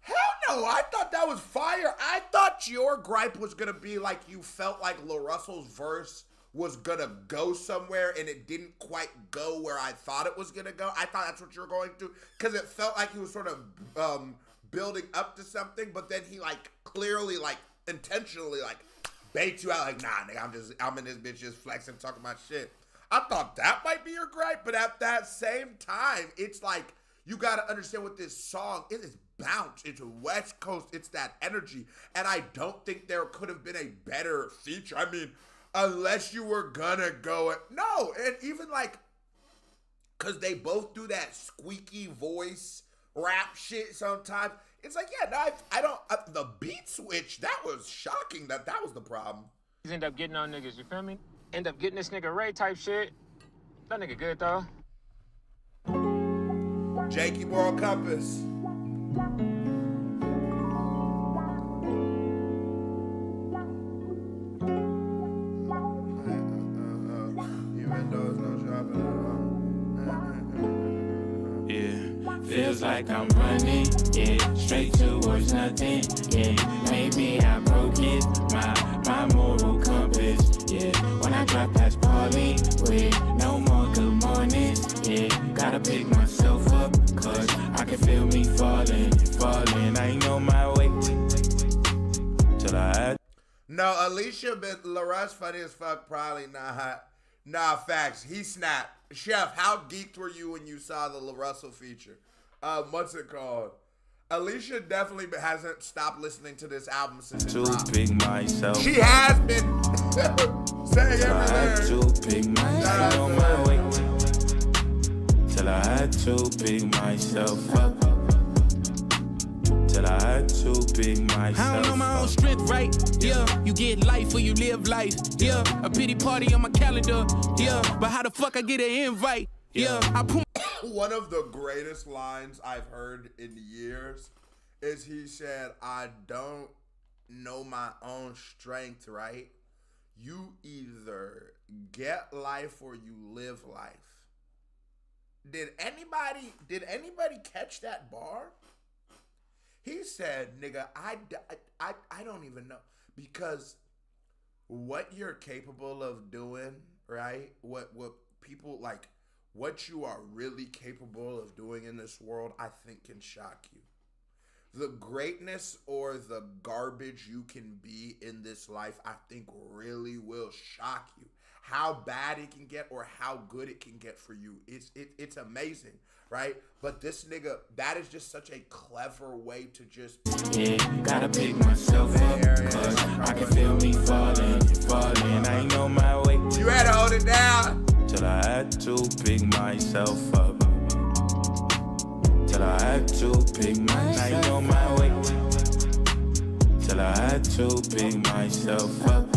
Hell no, I thought that was fire. I thought your gripe was going to be like you felt like Lil Russell's verse was going to go somewhere and it didn't quite go where I thought it was going to go. I thought that's what you were going to, because it felt like he was sort of building up to something, but then he like clearly like intentionally like bait you out like, nah, nigga, I'm in this bitch just flexing, talking my shit. I thought that might be your gripe, but at that same time, it's like, you got to understand what this song is. Bounce, it's West Coast, it's that energy, and I don't think there could have been a better feature. I mean, unless you were gonna go no, and even like, cause they both do that squeaky voice rap shit sometimes. It's like, yeah, no, I don't. The beat switch, that was shocking. That was the problem. End up getting on niggas, you feel me? End up getting this nigga Ray type shit. That nigga good though. Jakey Moral Compass. Yeah, feels like I'm running, yeah, straight towards nothing, yeah. Maybe I broke it, my moral compass, yeah. When I drop past Paulie with no more good mornings, yeah. Gotta pick myself up, cause I can feel me falling. I ain't know my way till I had. No, Alicia been LaRuss funny as fuck, probably not. Nah, facts. He snapped. Chef, how geeked were you when you saw the LaRussell feature? What's it called? Alicia definitely hasn't stopped listening to this album since it dropped. Pick myself. She has been saying everything. To pick myself on my way till I had to pick myself up. Till I had to pick myself I don't know my own strength, right? Yeah, you get life or you live life. Yeah, a pity party on my calendar. Yeah, but how the fuck I get an invite? Yeah, I put. One of the greatest lines I've heard in years is he said, I don't know my own strength, right? You either get life or you live life. Did anybody catch that bar? He said, nigga, I don't even know. Because what you're capable of doing, right? What people like, what you are really capable of doing in this world, I think can shock you. The greatness or the garbage you can be in this life, I think really will shock you. How bad it can get or how good it can get for you. It's amazing, right? But this nigga, that is just such a clever way to just... Yeah, gotta pick myself up, cause I can feel me falling. I ain't know my way. You had to hold it down. Till I had to pick myself up. till I had to pick myself. I know my way till I had to pick myself up.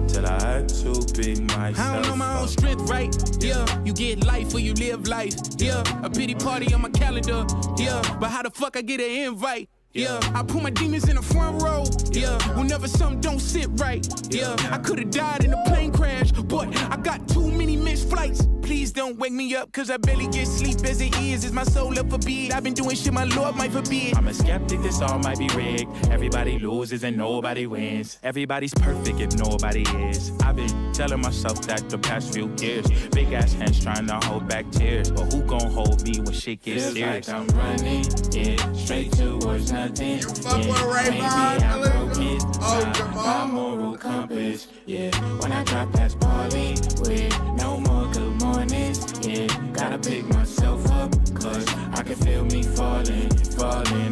Till I had to pick myself I don't know my own strength, right? Yeah, you get life or you live life. Yeah, a pity party on my calendar. Yeah, but how the fuck I get an invite? Yeah, I put my demons in the front row. Yeah, whenever something don't sit right. Yeah, I could've died in a plane crash, but I got too many missed flights. Please don't wake me up, cause I barely get sleep as it is. Is my soul up for bid? I've been doing shit my Lord might forbid. I'm a skeptic, this all might be rigged. Everybody loses and nobody wins. Everybody's perfect if nobody is. I've been telling myself that the past few years. Big ass hands trying to hold back tears. But who gon' hold me when shit gets serious? Like I'm running, yeah, straight towards nothing. You fuck with Ray Vaughn, my moral compass, yeah. When I drop past Polly with no more good mornings, yeah. Gotta pick myself up, cause I can feel me falling.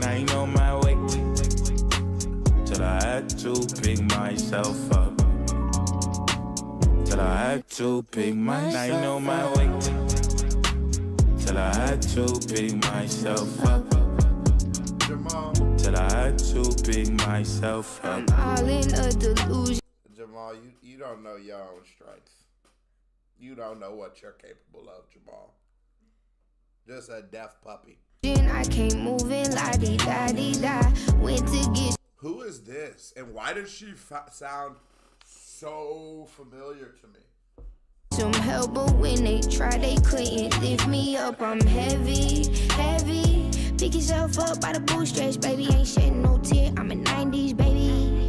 I ain't know my way till I had to pick myself up. Till I had to pick myself up. I ain't know my way till I had to pick myself up. Till I had to pick myself up. I'm all in a delusion. Jamal, you don't know your own strength. You don't know what you're capable of, Jamal. Just a deaf puppy. I can't move in, la-dee-da-dee-da. Went to get. Who is this? And why does she sound so familiar to me? Some help, but when they try, they couldn't lift me up. I'm heavy. Pick yourself up by the bootstraps, baby. Ain't shedding no tear. I'm in 90s, baby.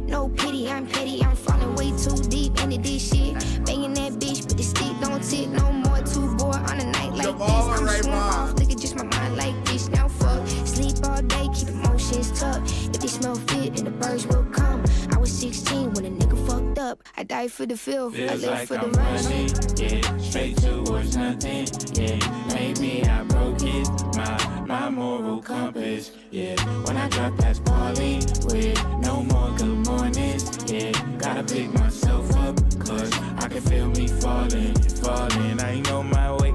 No pity, I'm petty. I'm falling way too deep into this shit. Banging that bitch, but the stick don't tick no more. Too bored on a night like this. I'm swung off. Look at just my mind like this. Now fuck. Sleep all day, keep emotions tucked. If they smell fit, then the birds will come. I was 16 when a nigga fucked up. I died for the feel. I live like for I'm the rush. running, yeah, straight towards nothing, yeah. Maybe I broke it, my moral compass, yeah. When I drop past Polly with no more good mornings, yeah. Gotta pick myself up, cause I can feel me falling. I ain't know my way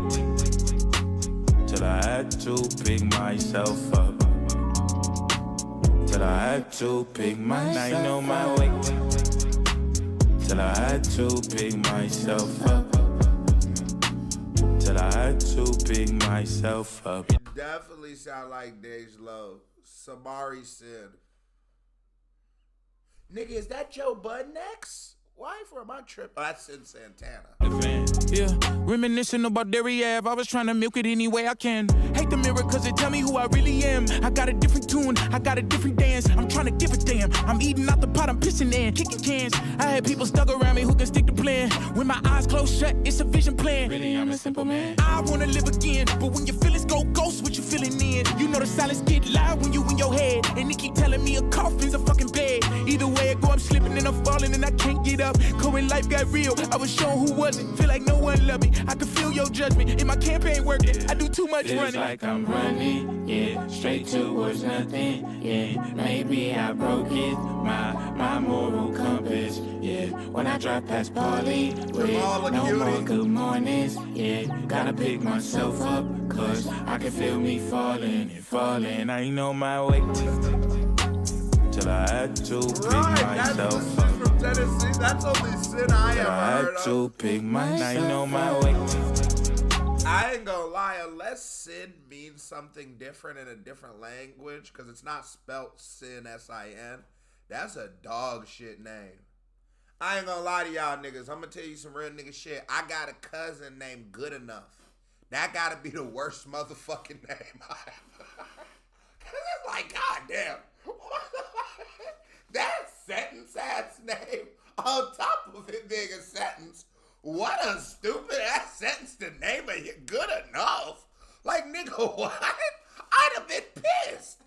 till I had to pick myself up. Till I had to pick myself up. I ain't know my way till I had to pick myself up. Till I had to pick myself up. You definitely sound like Dej Low. Samari said, nigga, is that Joe Budnex? Why for my trip? Oh, that's in Santana. Yeah, reminiscing about Derry Ave. I was trying to milk it any way I can. Hate the mirror cause it tell me who I really am. I got a different tune, I got a different dance. I'm trying to give a damn. I'm eating out the pot, I'm pissing in, kicking cans. I had people stuck around me who can stick to plan. When my eyes closed shut, it's a vision plan. Really, I'm a simple man. I wanna live again, but when your feelings go ghost, what you feeling in? You know the silence get loud when you in your head. And they keep telling me a coffin's a fucking bed. Either way I go, I'm slipping and I'm falling and I can't get up. When life got real, I was shown who wasn't. Feel like no one loved me. I could feel your judgment. In my campaign working, I do too much Feels running. like I'm running, yeah, straight towards nothing, yeah. Maybe I broke it, my moral compass, yeah. When I drive past Polly with no more good mornings, yeah. Gotta pick myself up, cause I can feel me falling. I ain't know my way till I had to pick myself up. From Tennessee, that's only sin I ever heard of. I had to pick myself. I know my way. I ain't gonna lie, unless sin means something different in a different language, because it's not spelt sin, S-I-N, that's a dog shit name. I ain't gonna lie to y'all niggas. I'm gonna tell you some real nigga shit. I got a cousin named Good Enough. That gotta be the worst motherfucking name I ever. Cause it's like, goddamn. That sentence ass name on top of it being a sentence. What a stupid ass sentence to name it. Good Enough. Like, nigga, what? I'd have been pissed.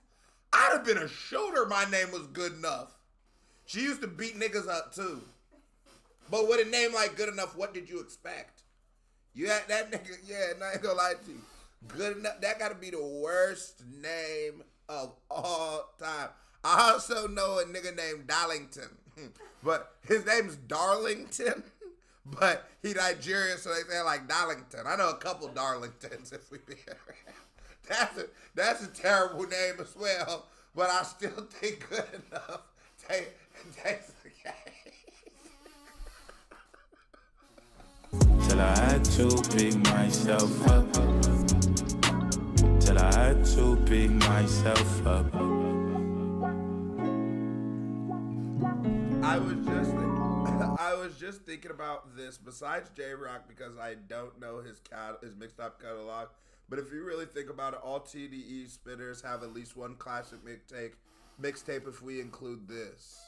I'd have been a shooter. My name was Good Enough. She used to beat niggas up too. But with a name like Good Enough, what did you expect? You had that nigga, yeah, and I ain't gonna lie to you. Good Enough, that gotta be the worst name of all time. I also know a nigga named Darlington, but his name's Darlington, But he Nigerian, so they say like Darlington. I know a couple Darlingtons if we be that's a terrible name as well, but I still think good enough takes the game. Till I had to pick myself up. Till I had to pick myself up. I was just thinking about this. Besides J-Rock, because I don't know his mixtape catalog, but if you really think about it, all TDE spitters have at least one classic mixtape. If we include this,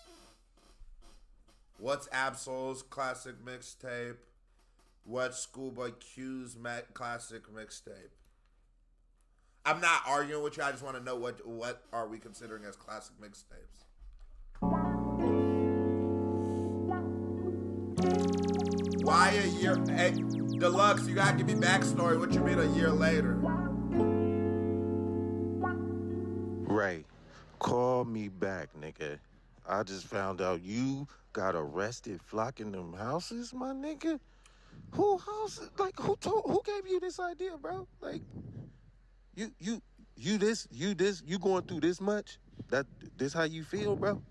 what's Absol's classic mixtape? What's Schoolboy Q's classic mixtape? I'm not arguing with you. I just want to know what are we considering as classic mixtapes. Why a year? Hey, Deluxe, you gotta give me backstory. What you mean a year later? Ray, call me back, nigga. I just found out you got arrested flocking them houses, my nigga. Who gave you this idea, bro? Like, you going through this much? This how you feel, bro?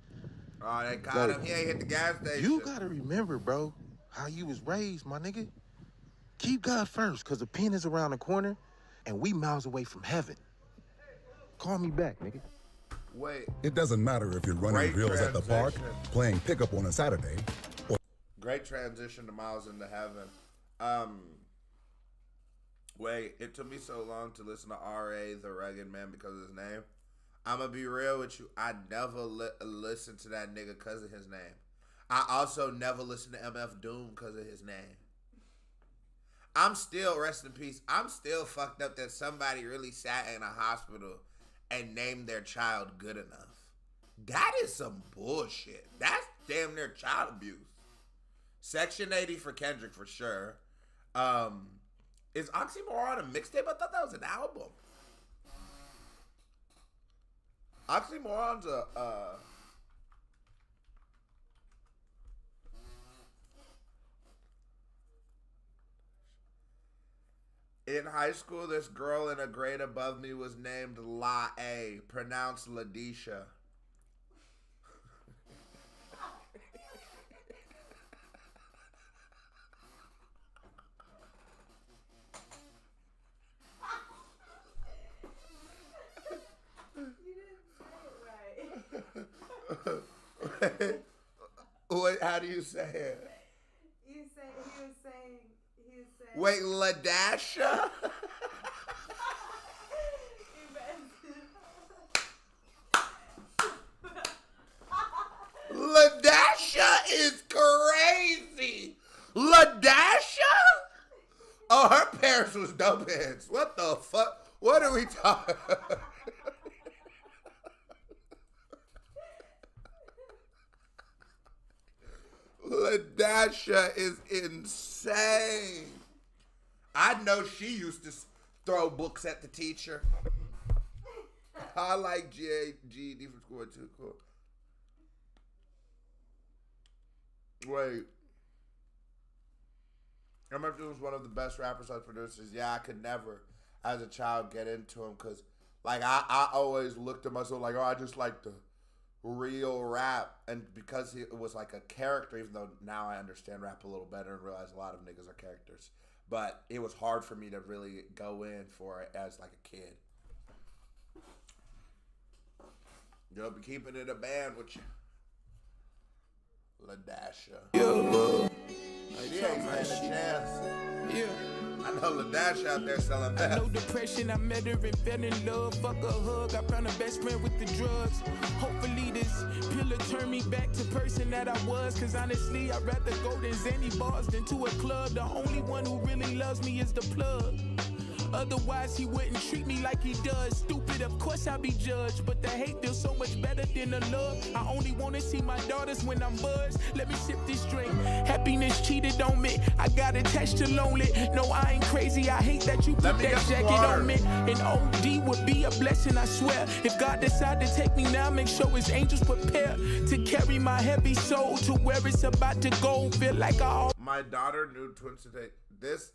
Oh, they caught him. He ain't hit the gas station. You gotta remember, bro, how you was raised, my nigga. Keep God first, cause the pen is around the corner, and we miles away from heaven. Call me back, nigga. Wait. It doesn't matter if you're running drills at the park, playing pickup on a Saturday, or... Great transition to Miles into Heaven. Wait, it took me so long to listen to R.A. the Rugged Man because of his name. I'm gonna be real with you. I never listened to that nigga because of his name. I also never listened to MF Doom because of his name. I'm still, rest in peace, I'm still fucked up that somebody really sat in a hospital and named their child Good Enough. That is some bullshit. That's damn near child abuse. Section 80 for Kendrick for sure. Is Oxymoron a mixtape? I thought that was an album. Oxymoron's in high school, this girl in a grade above me was named La A, pronounced Ladisha. What? How do you say it? He was saying. Wait, Ladasha? Ladasha is crazy. Ladasha? Oh, her parents was dope heads. What the fuck? What are we talking? Ladasha is insane. I know she used to throw books at the teacher. I like GED from school too. Cool. Wait. MF Doom was one of the best rappers as producers. Yeah, I could never, as a child, get into him because, like, I always looked at myself like, oh, I just like the real rap, and because it was like a character, even though now I understand rap a little better and realize a lot of niggas are characters, but it was hard for me to really go in for it as like a kid. You'll be keeping it a band with you, Ladasha. She ain't stand a chance. Yeah. I know Ladasha out there selling meth. I know depression, I met her and fell in love. Fuck a hug, I found a best friend with the drugs. Hopefully this pill will turn me back to person that I was. Cause honestly, I'd rather go than Zanny bars than to a club. The only one who really loves me is the plug. Otherwise, he wouldn't treat me like he does. Stupid, of course guess I'll be judged, but the hate feels so much better than the love. I only wanna see my daughters when I'm buzzed. Let me sip this drink. Happiness cheated on me. I got attached to lonely. No, I ain't crazy. I hate that you put that jacket on me. An OD would be a blessing, I swear. If God decide to take me now, make sure his angels prepare to carry my heavy soul to where it's about to go. Feel like my daughter knew twins today. This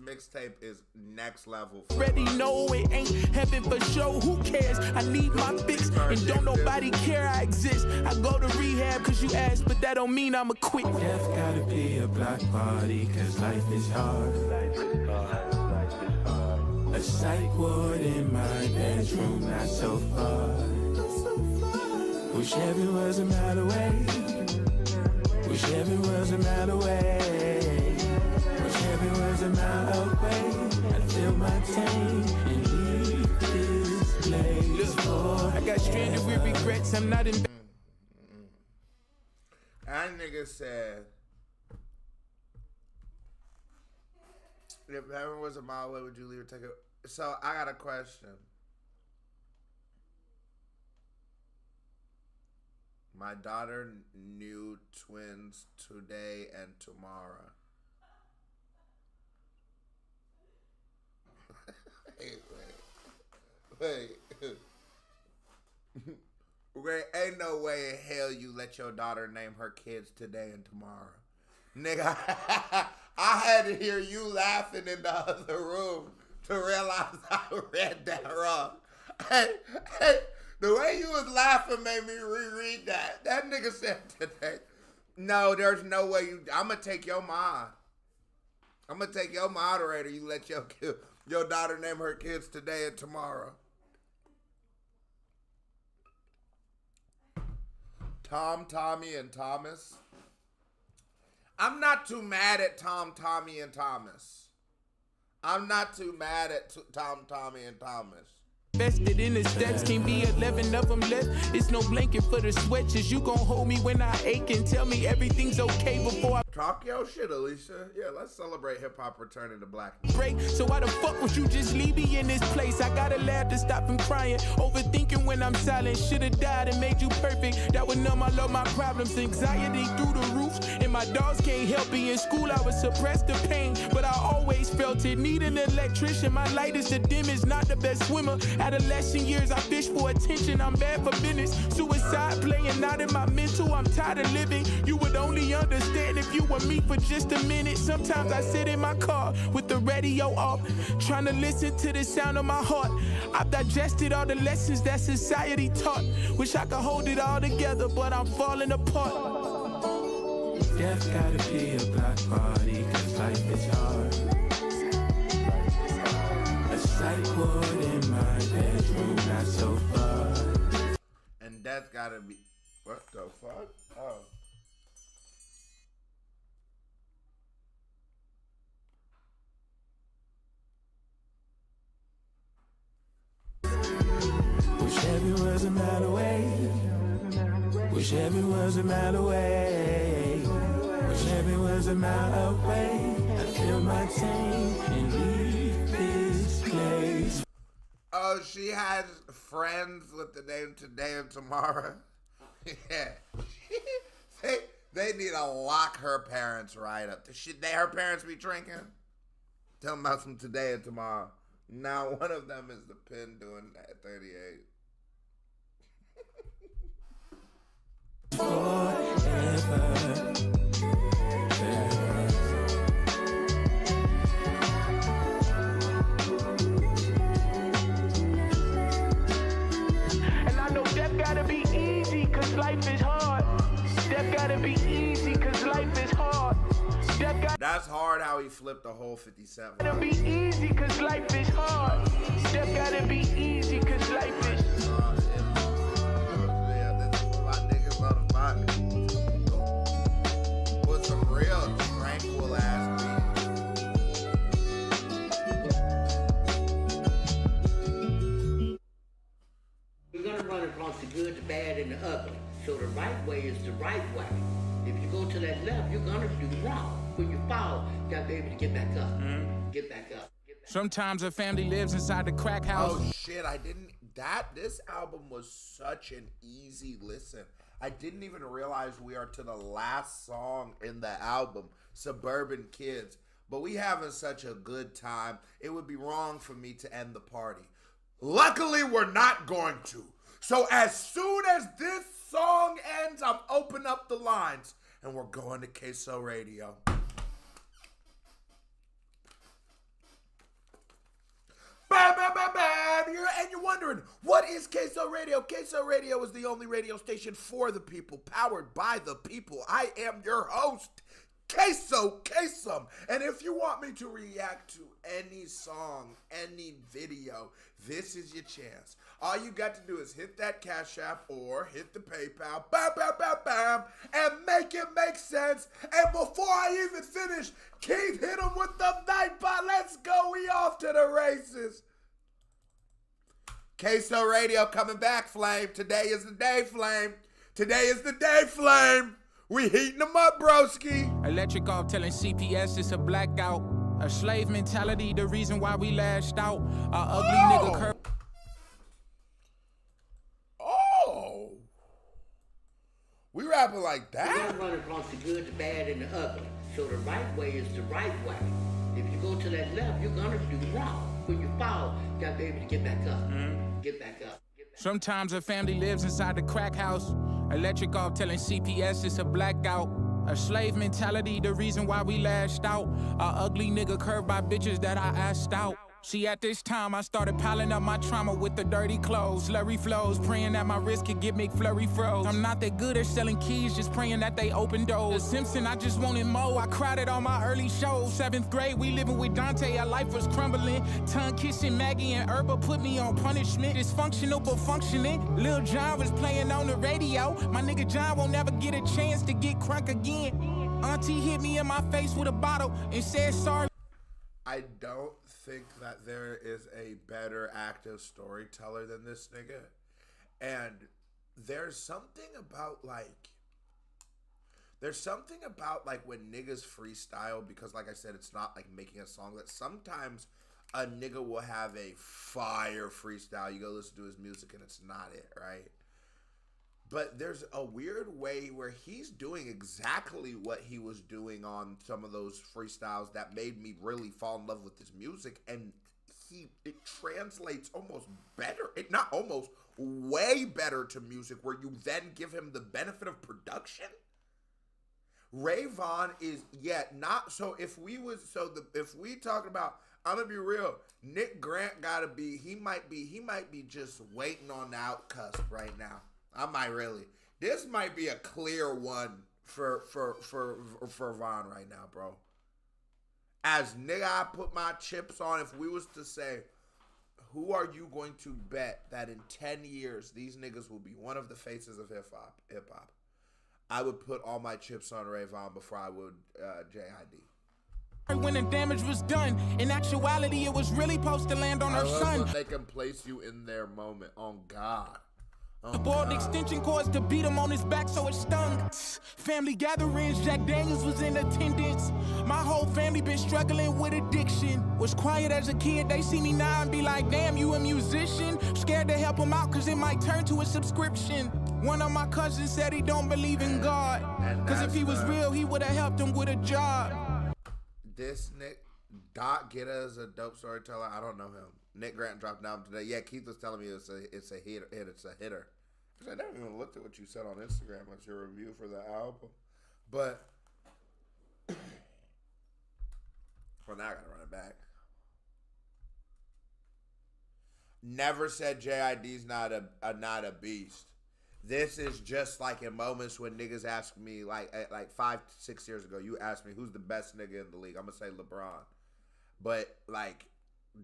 mixtape is next level. Already know it ain't heaven for sure. Who cares? I need my fix, and don't nobody care I exist. I go to rehab cause you asked, but that don't mean I'ma quit. Death gotta be a block party, cause life is hard. A psych ward in my bedroom, not so far. Wish heaven was a mile away. Wish heaven was a mile away. Wish heaven was a mile away. I feel my pain and leave this place. I got stranded with regrets. I'm not in. That nigga said, if heaven was a mile away, would you leave or take it? So I got a question. My daughter knew twins today and tomorrow. Wait. Ain't no way in hell you let your daughter name her kids today and tomorrow. Nigga, I had to hear you laughing in the other room to realize I read that wrong. Hey, the way you was laughing made me reread that. That nigga said today. No, there's no way you. I'm gonna take your mod. I'm gonna take your moderator. You let your daughter name her kids today and tomorrow. Tom, Tommy, and Thomas. I'm not too mad at Tom, Tommy, and Thomas. I'm not too mad at Tom, Tommy, and Thomas. Invested in the stats, can't be 11 of them left. It's no blanket for the switches. You gon' hold me when I ache and tell me everything's okay before I talk your shit, Alicia. Yeah, let's celebrate hip hop returning to black break. So why the fuck would you just leave me in this place? I gotta laugh to stop from crying, overthinking when I'm silent. Should've died and made you perfect. That would numb all of my problems. Anxiety through the roof, and my dogs can't help me. In school I would suppress the pain, but I always felt it. Need an electrician. My light is the dimmest, not the best swimmer. Adolescent years, I fish for attention. I'm bad for business. Suicide playing not in my mental. I'm tired of living. You would only understand if you were me for just a minute. Sometimes I sit in my car with the radio off, trying to listen to the sound of my heart. I've digested all the lessons that society taught. Wish I could hold it all together, but I'm falling apart. Death gotta be a block party, cause life is hard. A psych ward in my bedroom, not so far. And death gotta be. What the fuck? Oh. Wish heaven was a mile away. Wish heaven was a mile away. Wish heaven was a mile away. I feel my pain and leave this place. Oh, she has friends with the name today and tomorrow. Yeah. They need to lock her parents right up. Her parents be drinking? Tell them about some today and tomorrow. Now one of them is the pin doing that 38. And I know death gotta be easy, cause life is hard. Death gotta be easy, cause life is hard. That's hard how he flipped the whole 57. Gotta be easy, cause life is hard. Death gotta be easy, cause life is hard. Yeah, this is my niggas on the pocket. With some real tranquil ass beats. We're gonna run across the good, the bad, and the ugly. So the right way is the right way. If you go to that left, you're gonna do wrong. When you fall, you gotta be able to get back up. Get back up. Sometimes a family lives inside the crack house. Oh shit, I didn't This album was such an easy listen. I didn't even realize we are to the last song in the album, Suburban Kids. But we having such a good time. It would be wrong for me to end the party. Luckily, we're not going to. So as soon as this song ends, I'm opening up the lines and we're going to Queso Radio. Bam, bam, bam, bam. And you're wondering, what is Queso Radio? Queso Radio is the only radio station for the people, powered by the people. I am your host, Queso Quesum. And if you want me to react to any song, any video, this is your chance. All you got to do is hit that Cash App or hit the PayPal, bam, bam, bam, bam, and make it make sense. And before I even finish, Keith hit him with the Nightbot. Let's go. We off to the races. Queso Radio coming back, Flame. Today is the day, Flame. Today is the day, Flame. We heating them up, broski. Electric off telling CPS it's a blackout. A slave mentality, the reason why we lashed out. Our ugly nigga curve. Oh. We rapping like that? We're running across the good, the bad, and the ugly. So the right way is the right way. If you go to that left, you're gonna do wrong. When you fall, you gotta be able to get back up. Get back up. Sometimes a family lives inside the crack house. Electric off telling CPS it's a blackout. A slave mentality, the reason why we lashed out. Our ugly nigga curved by bitches that I asked out. See, at this time, I started piling up my trauma with the dirty clothes, slurry flows, praying that my wrist could get McFlurry froze. I'm not that good at selling keys, just praying that they open doors. The Simpson, I just wanted more. I cried at all my early shows. 7th grade, we living with Dante, our life was crumbling. Tongue kissing Maggie and Herba put me on punishment. Dysfunctional but functioning. Lil John was playing on the radio. My nigga John won't never get a chance to get crunk again. Auntie hit me in my face with a bottle and said sorry. I don't think that there is a better active storyteller than this nigga. And there's something about like when niggas freestyle, because like I said, it's not like making a song, that sometimes a nigga will have a fire freestyle. You go listen to his music and it's not it, right? But there's a weird way where he's doing exactly what he was doing on some of those freestyles that made me really fall in love with his music. And it translates almost better, way better to music, where you then give him the benefit of production. Ray Vaughn is not so. If we talk about, I'm gonna be real, Nick Grant he might be just waiting on the out cusp right now. This might be a clear one for Vaughn right now, bro. As nigga, I put my chips on. If we was to say, who are you going to bet that in 10 years these niggas will be one of the faces of hip hop? I would put all my chips on Ray Vaughn before I would JID. When the damage was done, in actuality, it was really supposed to land on her son. They can place you in their moment. On God. The boiled extension cords to beat him on his back so it stung. Family gatherings, Jack Daniels was in attendance. My whole family been struggling with addiction. Was quiet as a kid, they see me now and be like, damn, you a musician? Scared to help him out cause it might turn to a subscription. One of my cousins said he don't believe in God. Cause if he was real, he would've helped him with a job. This Nick, Doc Gitta is a dope storyteller. I don't know him. Nick Grant dropped down today. Yeah, Keith was telling me it's a hitter. I never even looked at what you said on Instagram as your review for the album. But well, now I gotta run it back. Never said JID's not a beast. This is just like in moments when niggas ask me, like 5-6 years ago, you asked me who's the best nigga in the league. I'm gonna say LeBron. But like,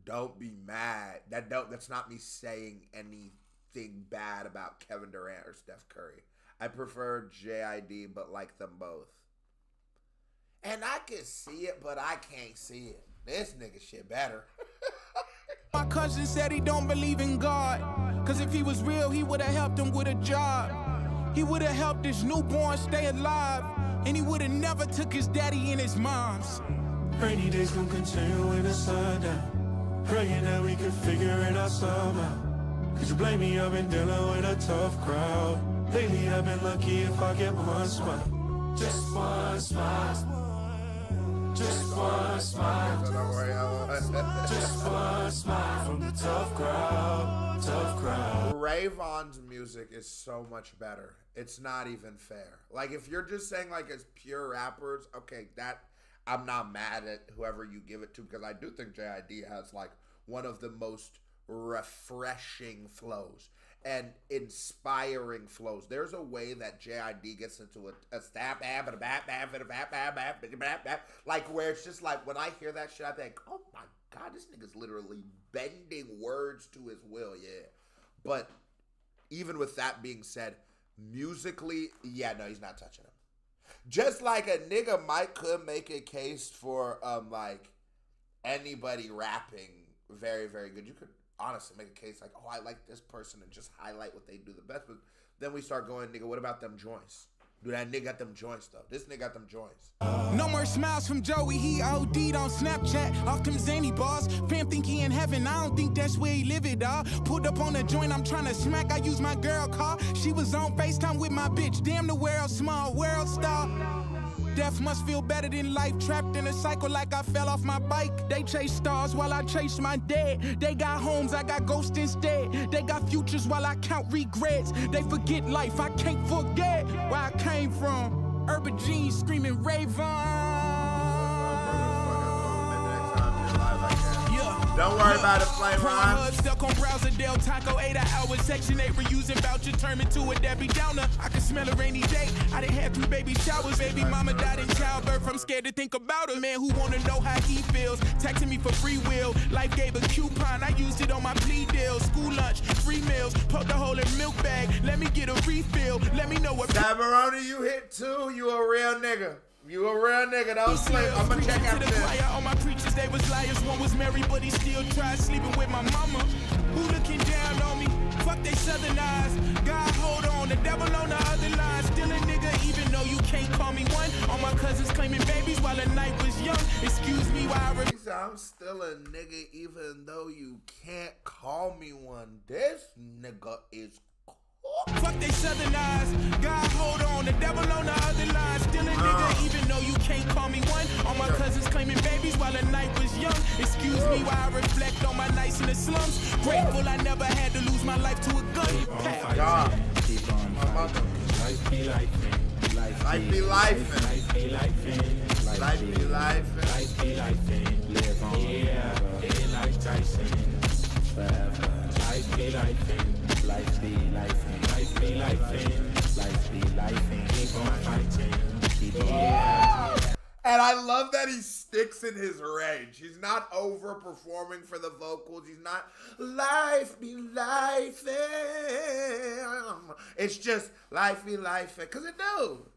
don't be mad. That's not me saying anything bad about Kevin Durant or Steph Curry. I prefer JID, but like them both. And I can see it, but I can't see it. This nigga shit better. My cousin said he don't believe in God. Cause if he was real, he would've helped him with a job. He would've helped his newborn stay alive. And he would've never took his daddy and his mom's. Rainy days gon' continue when the sun down. Praying that we can figure it out somehow. Could you blame me? I've been dealing with a tough crowd. Lately I've been lucky if I get one smile. Just one smile. Just one smile. Just one smile from the tough crowd. Tough crowd. Ray Vaughn's music is so much better. It's not even fair. Like, if you're just saying, like, as pure rappers, okay, that I'm not mad at whoever you give it to, because I do think JID has, like, one of the most refreshing flows and inspiring flows. There's a way that JID gets into a stab, like, where it's just like, when I hear that shit, I think, oh my God, this nigga's literally bending words to his will, yeah. But even with that being said, musically, yeah, no, he's not touching him. Just like a nigga could make a case for, like, anybody rapping very, very good. You could honestly make a case like, oh, I like this person, and just highlight what they do the best. But then we start going, nigga, what about them joints? Dude, that nigga got them joints, though. This nigga got them joints. No more smiles from Joey, he OD'd on Snapchat. Off them zany bars, fam think he in heaven, I don't think that's where he live it, dawg. Pulled up on a joint, I'm trying to smack, I use my girl car. She was on FaceTime with my bitch, damn the world small, world star. Death must feel better than life, trapped in a cycle like I fell off my bike. They chase stars while I chase my dead. They got homes, I got ghosts instead. They got futures while I count regrets. They forget life, I can't forget where I came from. Urban jeans screaming Ray Vaughn. Don't worry about it, Flame Rhymes. Stuck on browser, Del Taco, 8 hours. Section 8 reusing voucher, turned into a Debbie Downer. I can smell a rainy day. I done had 3 baby showers. Baby mama died in childbirth. I'm scared to think about her. Man who wanna know how he feels. Texting me for free will. Life gave a coupon. I used it on my plea deal. School lunch, free meals. Poked a hole in milk bag. Let me get a refill. Let me know what. Tabaroni, you hit 2. You a real nigga. You a real nigga, don't sleep. I'ma check out this. All my preachers, they was liars. One was married, but he still tried sleeping with my mama. Who looking down on me? Fuck they southern eyes. God, hold on. The devil on the other line. Still a nigga, even though you can't call me one. All my cousins claiming babies while the night was young. Excuse me while I I'm still a nigga, even though you can't call me one. This nigga is fuck they southern eyes. God, hold on. The devil on the other line. Still a nigga, even though you can't call me one. All my cousins claiming babies while the night was young. Excuse me while I reflect on my nights in the slums. Grateful I never had to lose my life to a gun. God. Life be life. Life be life. Life be life. Life be life. Life be life. Live on. Yeah. Like Tyson. Forever. Life be life. Life be life. Life be life. Life be life. Keep on fighting. Keep on. And I love that he sticks in his range. He's not overperforming for the vocals. He's not life be life. It's just life be life. Because it do.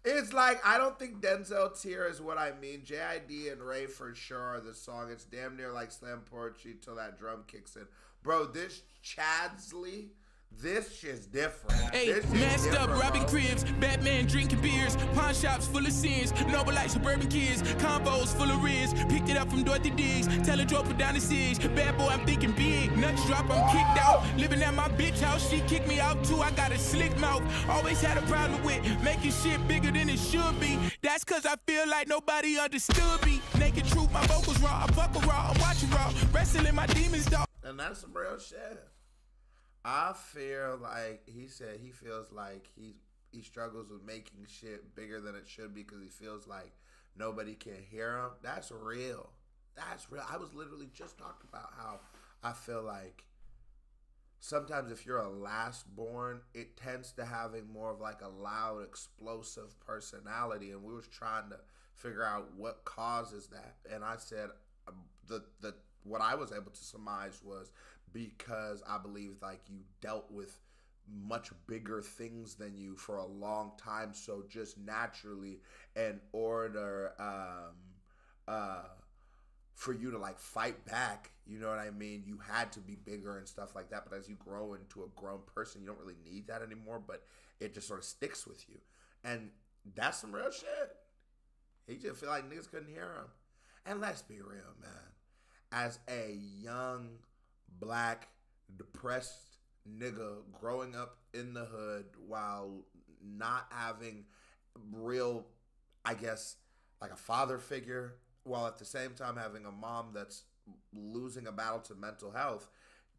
It's like, I don't think Denzel tier is what I mean. JID and Ray for sure are the song. It's damn near like slam poetry till that drum kicks in. Bro, this Chadsley, this shit's different. Hey, masked up, robbing cribs, Batman drinking beers, pawn shops full of sins, Noble suburban kids, combos full of riz, picked it up from Dorothy Diggs, tell her drop it down the siege, bad boy, I'm thinking big, nuts drop, I'm kicked out, living at my bitch house, she kicked me out too, I got a slick mouth, always had a problem with making shit bigger than it should be, that's cause I feel like nobody understood me, naked truth, my vocals raw, I buckle raw, I'm watching raw, wrestling my demons, dog. And that's some real shit. I feel like he said he feels like he struggles with making shit bigger than it should be because he feels like nobody can hear him. That's real. That's real. I was literally just talking about how I feel like sometimes if you're a last born, it tends to having more of like a loud, explosive personality. And we was trying to figure out what causes that. And I said what I was able to surmise was because I believe like you dealt with much bigger things than you for a long time. So just naturally in order for you to like fight back, you know what I mean? You had to be bigger and stuff like that. But as you grow into a grown person, you don't really need that anymore, but it just sort of sticks with you. And that's some real shit. He just feel like niggas couldn't hear him. And let's be real, man. As a young, black, depressed nigga growing up in the hood while not having real, I guess, like a father figure, while at the same time having a mom that's losing a battle to mental health,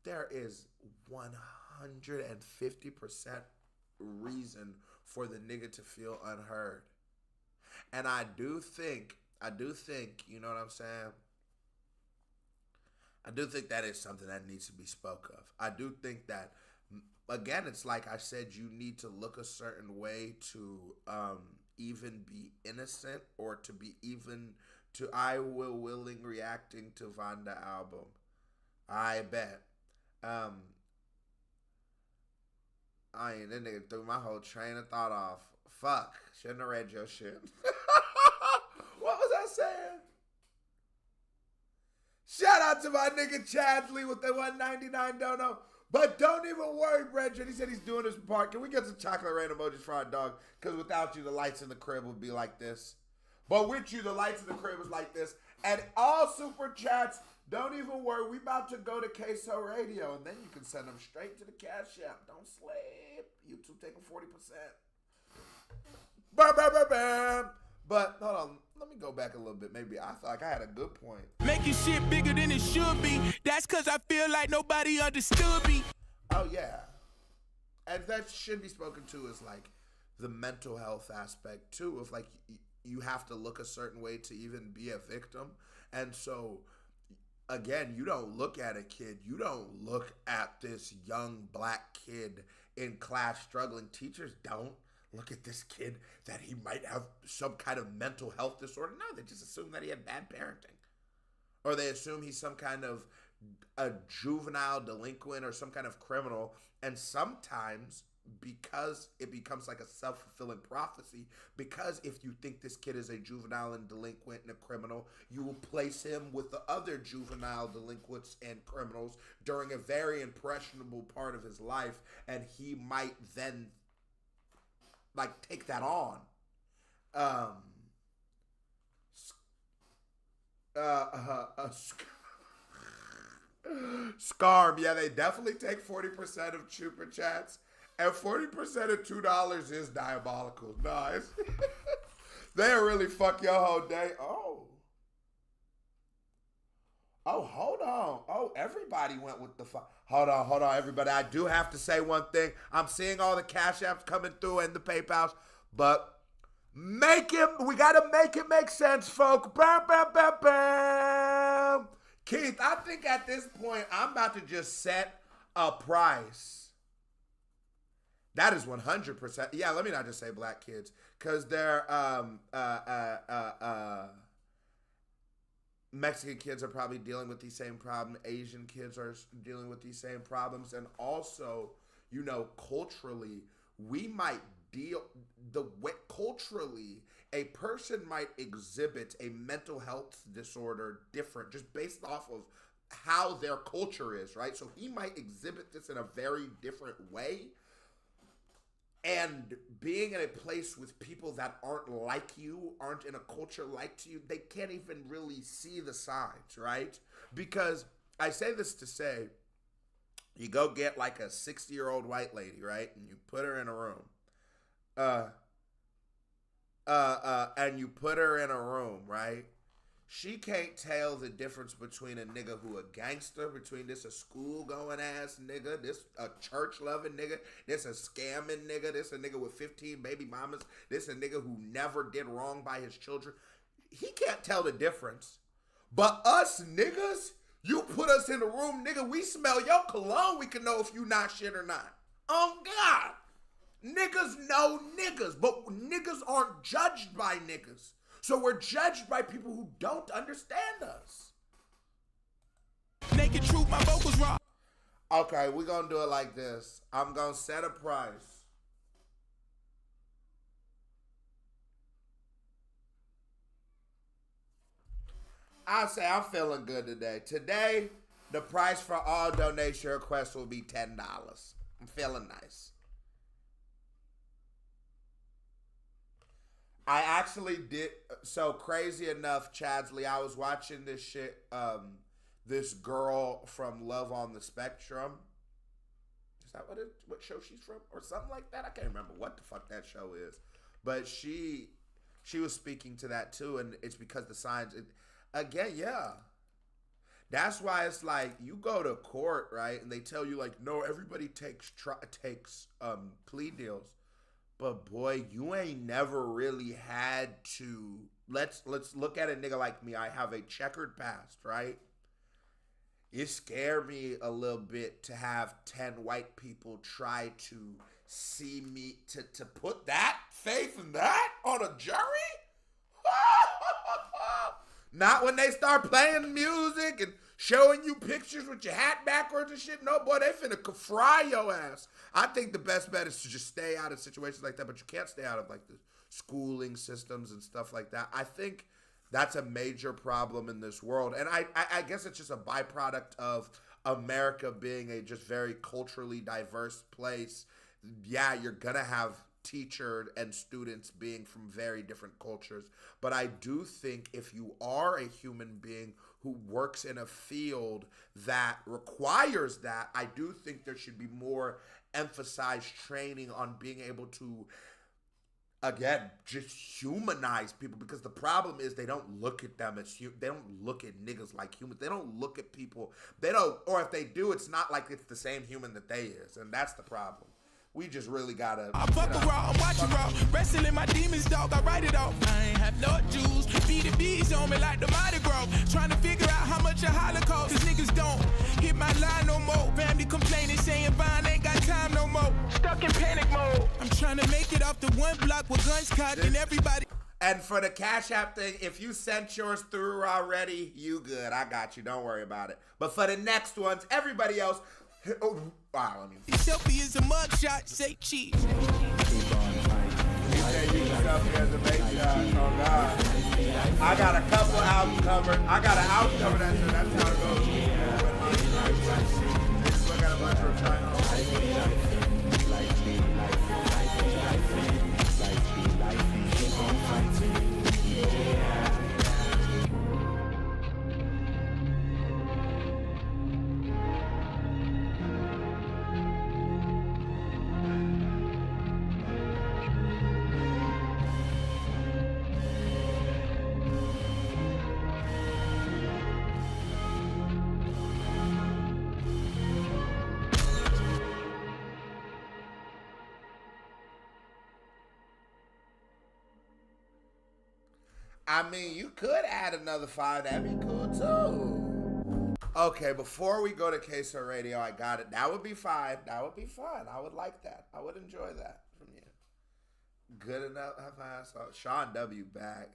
there is 150% reason for the nigga to feel unheard. And I do think, you know what I'm saying? I do think that is something that needs to be spoke of. I do think that, again, it's like I said, you need to look a certain way to even be innocent, or to be even to I will willing reacting to Vaughn album. I bet. That nigga threw my whole train of thought off. Fuck. Shouldn't have read your shit. What was I saying? Shout out to my nigga Chadley with the 199 dono. But don't even worry, Brethren. He said he's doing his part. Can we get some chocolate rain emojis for our dog? Because without you, the lights in the crib would be like this. But with you, the lights in the crib is like this. And all super chats, don't even worry. We about to go to Queso Radio. And then you can send them straight to the Cash App. Don't sleep. YouTube taking 40%. But hold on. Let me go back a little bit. Maybe I thought like I had a good point. Making shit bigger than it should be. That's because I feel like nobody understood me. Oh, yeah. And that should be spoken to as like the mental health aspect too, of like you have to look a certain way to even be a victim. And so, again, you don't look at a kid. You don't look at this young black kid in class struggling. Teachers don't look at this kid that he might have some kind of mental health disorder. No, they just assume that he had bad parenting. Or they assume he's some kind of a juvenile delinquent or some kind of criminal. And sometimes, because it becomes like a self-fulfilling prophecy, because if you think this kid is a juvenile and delinquent and a criminal, you will place him with the other juvenile delinquents and criminals during a very impressionable part of his life, and he might then like take that on. Scarm, yeah, they definitely take 40% of Chupa Chats, and 40% of $2 is diabolical. Nice. They'll really fuck your whole day. Oh, hold on. Oh, everybody went with the fuck. Hold on, everybody. I do have to say one thing. I'm seeing all the Cash Apps coming through and the PayPals, but we gotta make it make sense, folk. Bam, bam, bam, bam. Keith, I think at this point, I'm about to just set a price. That is 100%. Yeah, let me not just say black kids, because they're, Mexican kids are probably dealing with these same problems. Asian kids are dealing with these same problems. And also, you know, culturally, we might culturally, a person might exhibit a mental health disorder different, just based off of how their culture is, right? So he might exhibit this in a very different way. And being in a place with people that aren't like you, aren't in a culture like you, they can't even really see the signs, right? Because I say this to say, you go get like a 60-year-old white lady, right? And you put her in a room. And you put her in a room, right? She can't tell the difference between a nigga who a gangster, between this a school-going ass nigga, this a church-loving nigga, this a scamming nigga, this a nigga with 15 baby mamas, this a nigga who never did wrong by his children. He can't tell the difference. But us niggas, you put us in the room, nigga, we smell your cologne, we can know if you not shit or not. Oh, God. Niggas know niggas, but niggas aren't judged by niggas. So we're judged by people who don't understand us. Naked truth, my vocals raw. Okay, we're going to do it like this. I'm going to set a price. I'll say I'm feeling good today. Today, the price for all donation requests will be $10. I'm feeling nice. I actually did, so crazy enough, Chadsley, I was watching this shit, this girl from Love on the Spectrum. that what show she's from? Or something like that? I can't remember what the fuck that show is. But she was speaking to that too, and it's because the signs, again, yeah. That's why it's like, you go to court, right, and they tell you, like, no, everybody takes plea deals. But boy, you ain't never really had to. Let's look at a nigga like me. I have a checkered past, right? It scared me a little bit to have 10 white people try to see me, to put that faith in that on a jury? Not when they start playing music and showing you pictures with your hat backwards and shit. No, boy, they finna fry your ass. I think the best bet is to just stay out of situations like that, but you can't stay out of like the schooling systems and stuff like that. I think that's a major problem in this world. And I guess it's just a byproduct of America being a just very culturally diverse place. Yeah, you're gonna have teacher and students being from very different cultures. But I do think if you are a human being who works in a field that requires that, I do think there should be more emphasized training on being able to, again, just humanize people, because the problem is they don't look at them as they don't look at niggas like humans. They don't look at people. They don't, or if they do, it's not like it's the same human that they is, and that's the problem. We just really gotta. I fuck around, I'm watching raw. Wrestling my demons, dog, I write it off. I ain't have no juice. BDBs on me like the Mardi Gras. Trying to figure out how much a Holocaust. Cause niggas don't hit my line no more. Family complaining, saying Vaughn ain't got time no more. Stuck in panic mode. I'm trying to make it off the one block with guns cocked and everybody. And for the Cash App thing, if you sent yours through already, you good. I got you. Don't worry about it. But for the next ones, everybody else. Oh, wow, I mean. Selfie is a mugshot, say cheese. You say you selfie as a mugshot. Oh, God. I got a couple albums covered. I got an album covered. That's how it goes. Just look at a bunch of time. I mean, you could add another 5. That'd be cool, too. Okay, before we go to Queso Radio, I got it. That would be 5. That would be fun. I would like that. I would enjoy that from you. Good enough. I saw Sean W. back.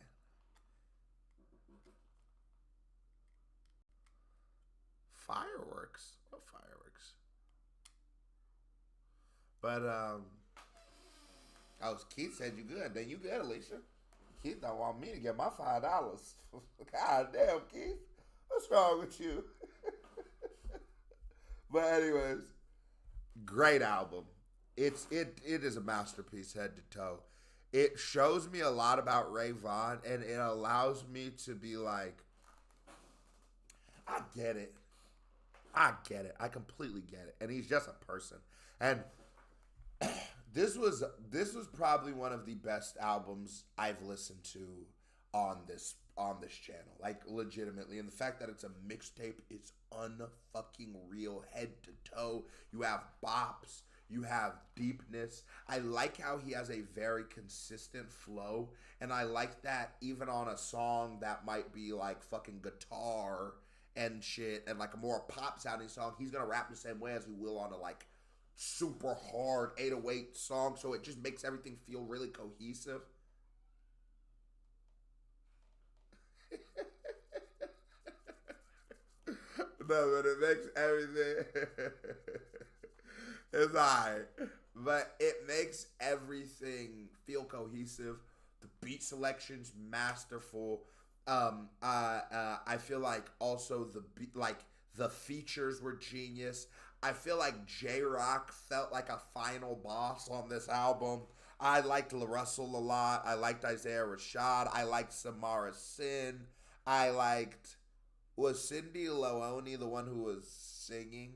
Fireworks? What fireworks? But, Keith said you good. Then you good, Alicia. Keith don't want me to get my $5. God damn, Keith. What's wrong with you? But anyways, great album. It is a masterpiece head to toe. It shows me a lot about Ray Vaughn, and it allows me to be like, I get it. I get it. I completely get it. And he's just a person. And This was probably one of the best albums I've listened to on this channel, like legitimately. And the fact that it's a mixtape is unfucking real, head to toe. You have bops, you have deepness. I like how he has a very consistent flow, and I like that even on a song that might be like fucking guitar and shit, and like a more pop sounding song, he's gonna rap the same way as he will on a like super hard 808 song, so it just makes everything feel really cohesive. No, but it makes everything it's alright. But it makes everything feel cohesive. The beat selection's masterful. I feel like also the features were genius. I feel like J-Rock felt like a final boss on this album. I liked La Russell a lot. I liked Isaiah Rashad. I liked Samara Sin. Was Cindy Leone the one who was singing?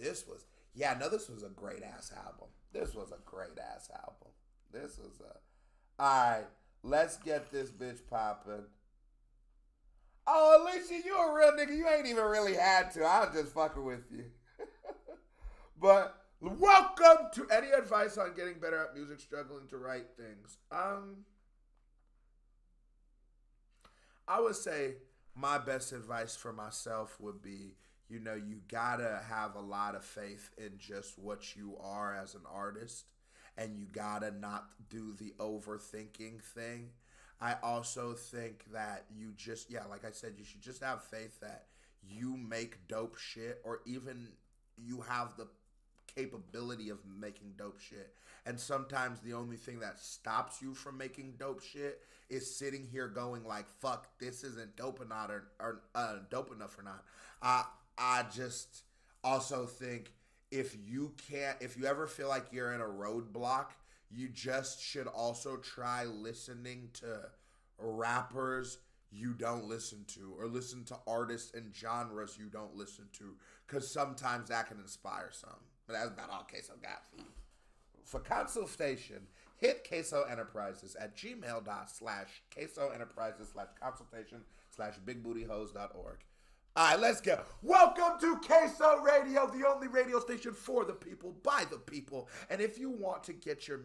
this was a great ass album. This was a great ass album. Alright, let's get this bitch poppin'. Oh, Alicia, you a real nigga. You ain't even really had to. I was just fucking with you. But welcome to Any Advice on Getting Better at Music, Struggling to Write Things. I would say my best advice for myself would be, you gotta have a lot of faith in just what you are as an artist, and you gotta not do the overthinking thing. I also think that you just, like I said, you should just have faith that you make dope shit, or even you have the capability of making dope shit. And sometimes the only thing that stops you from making dope shit is sitting here going like, fuck, this isn't dope enough or not. I just also think if you ever feel like you're in a roadblock, you just should also try listening to rappers you don't listen to, or listen to artists and genres you don't listen to, because sometimes that can inspire some. But that's about all Queso got for you. For consultation, hit Queso Enterprises at gmail.com/quesoenterprises/consultation/bigbootyhoes.org. All right, let's go. Welcome to Queso Radio, the only radio station for the people, by the people. And if you want to get your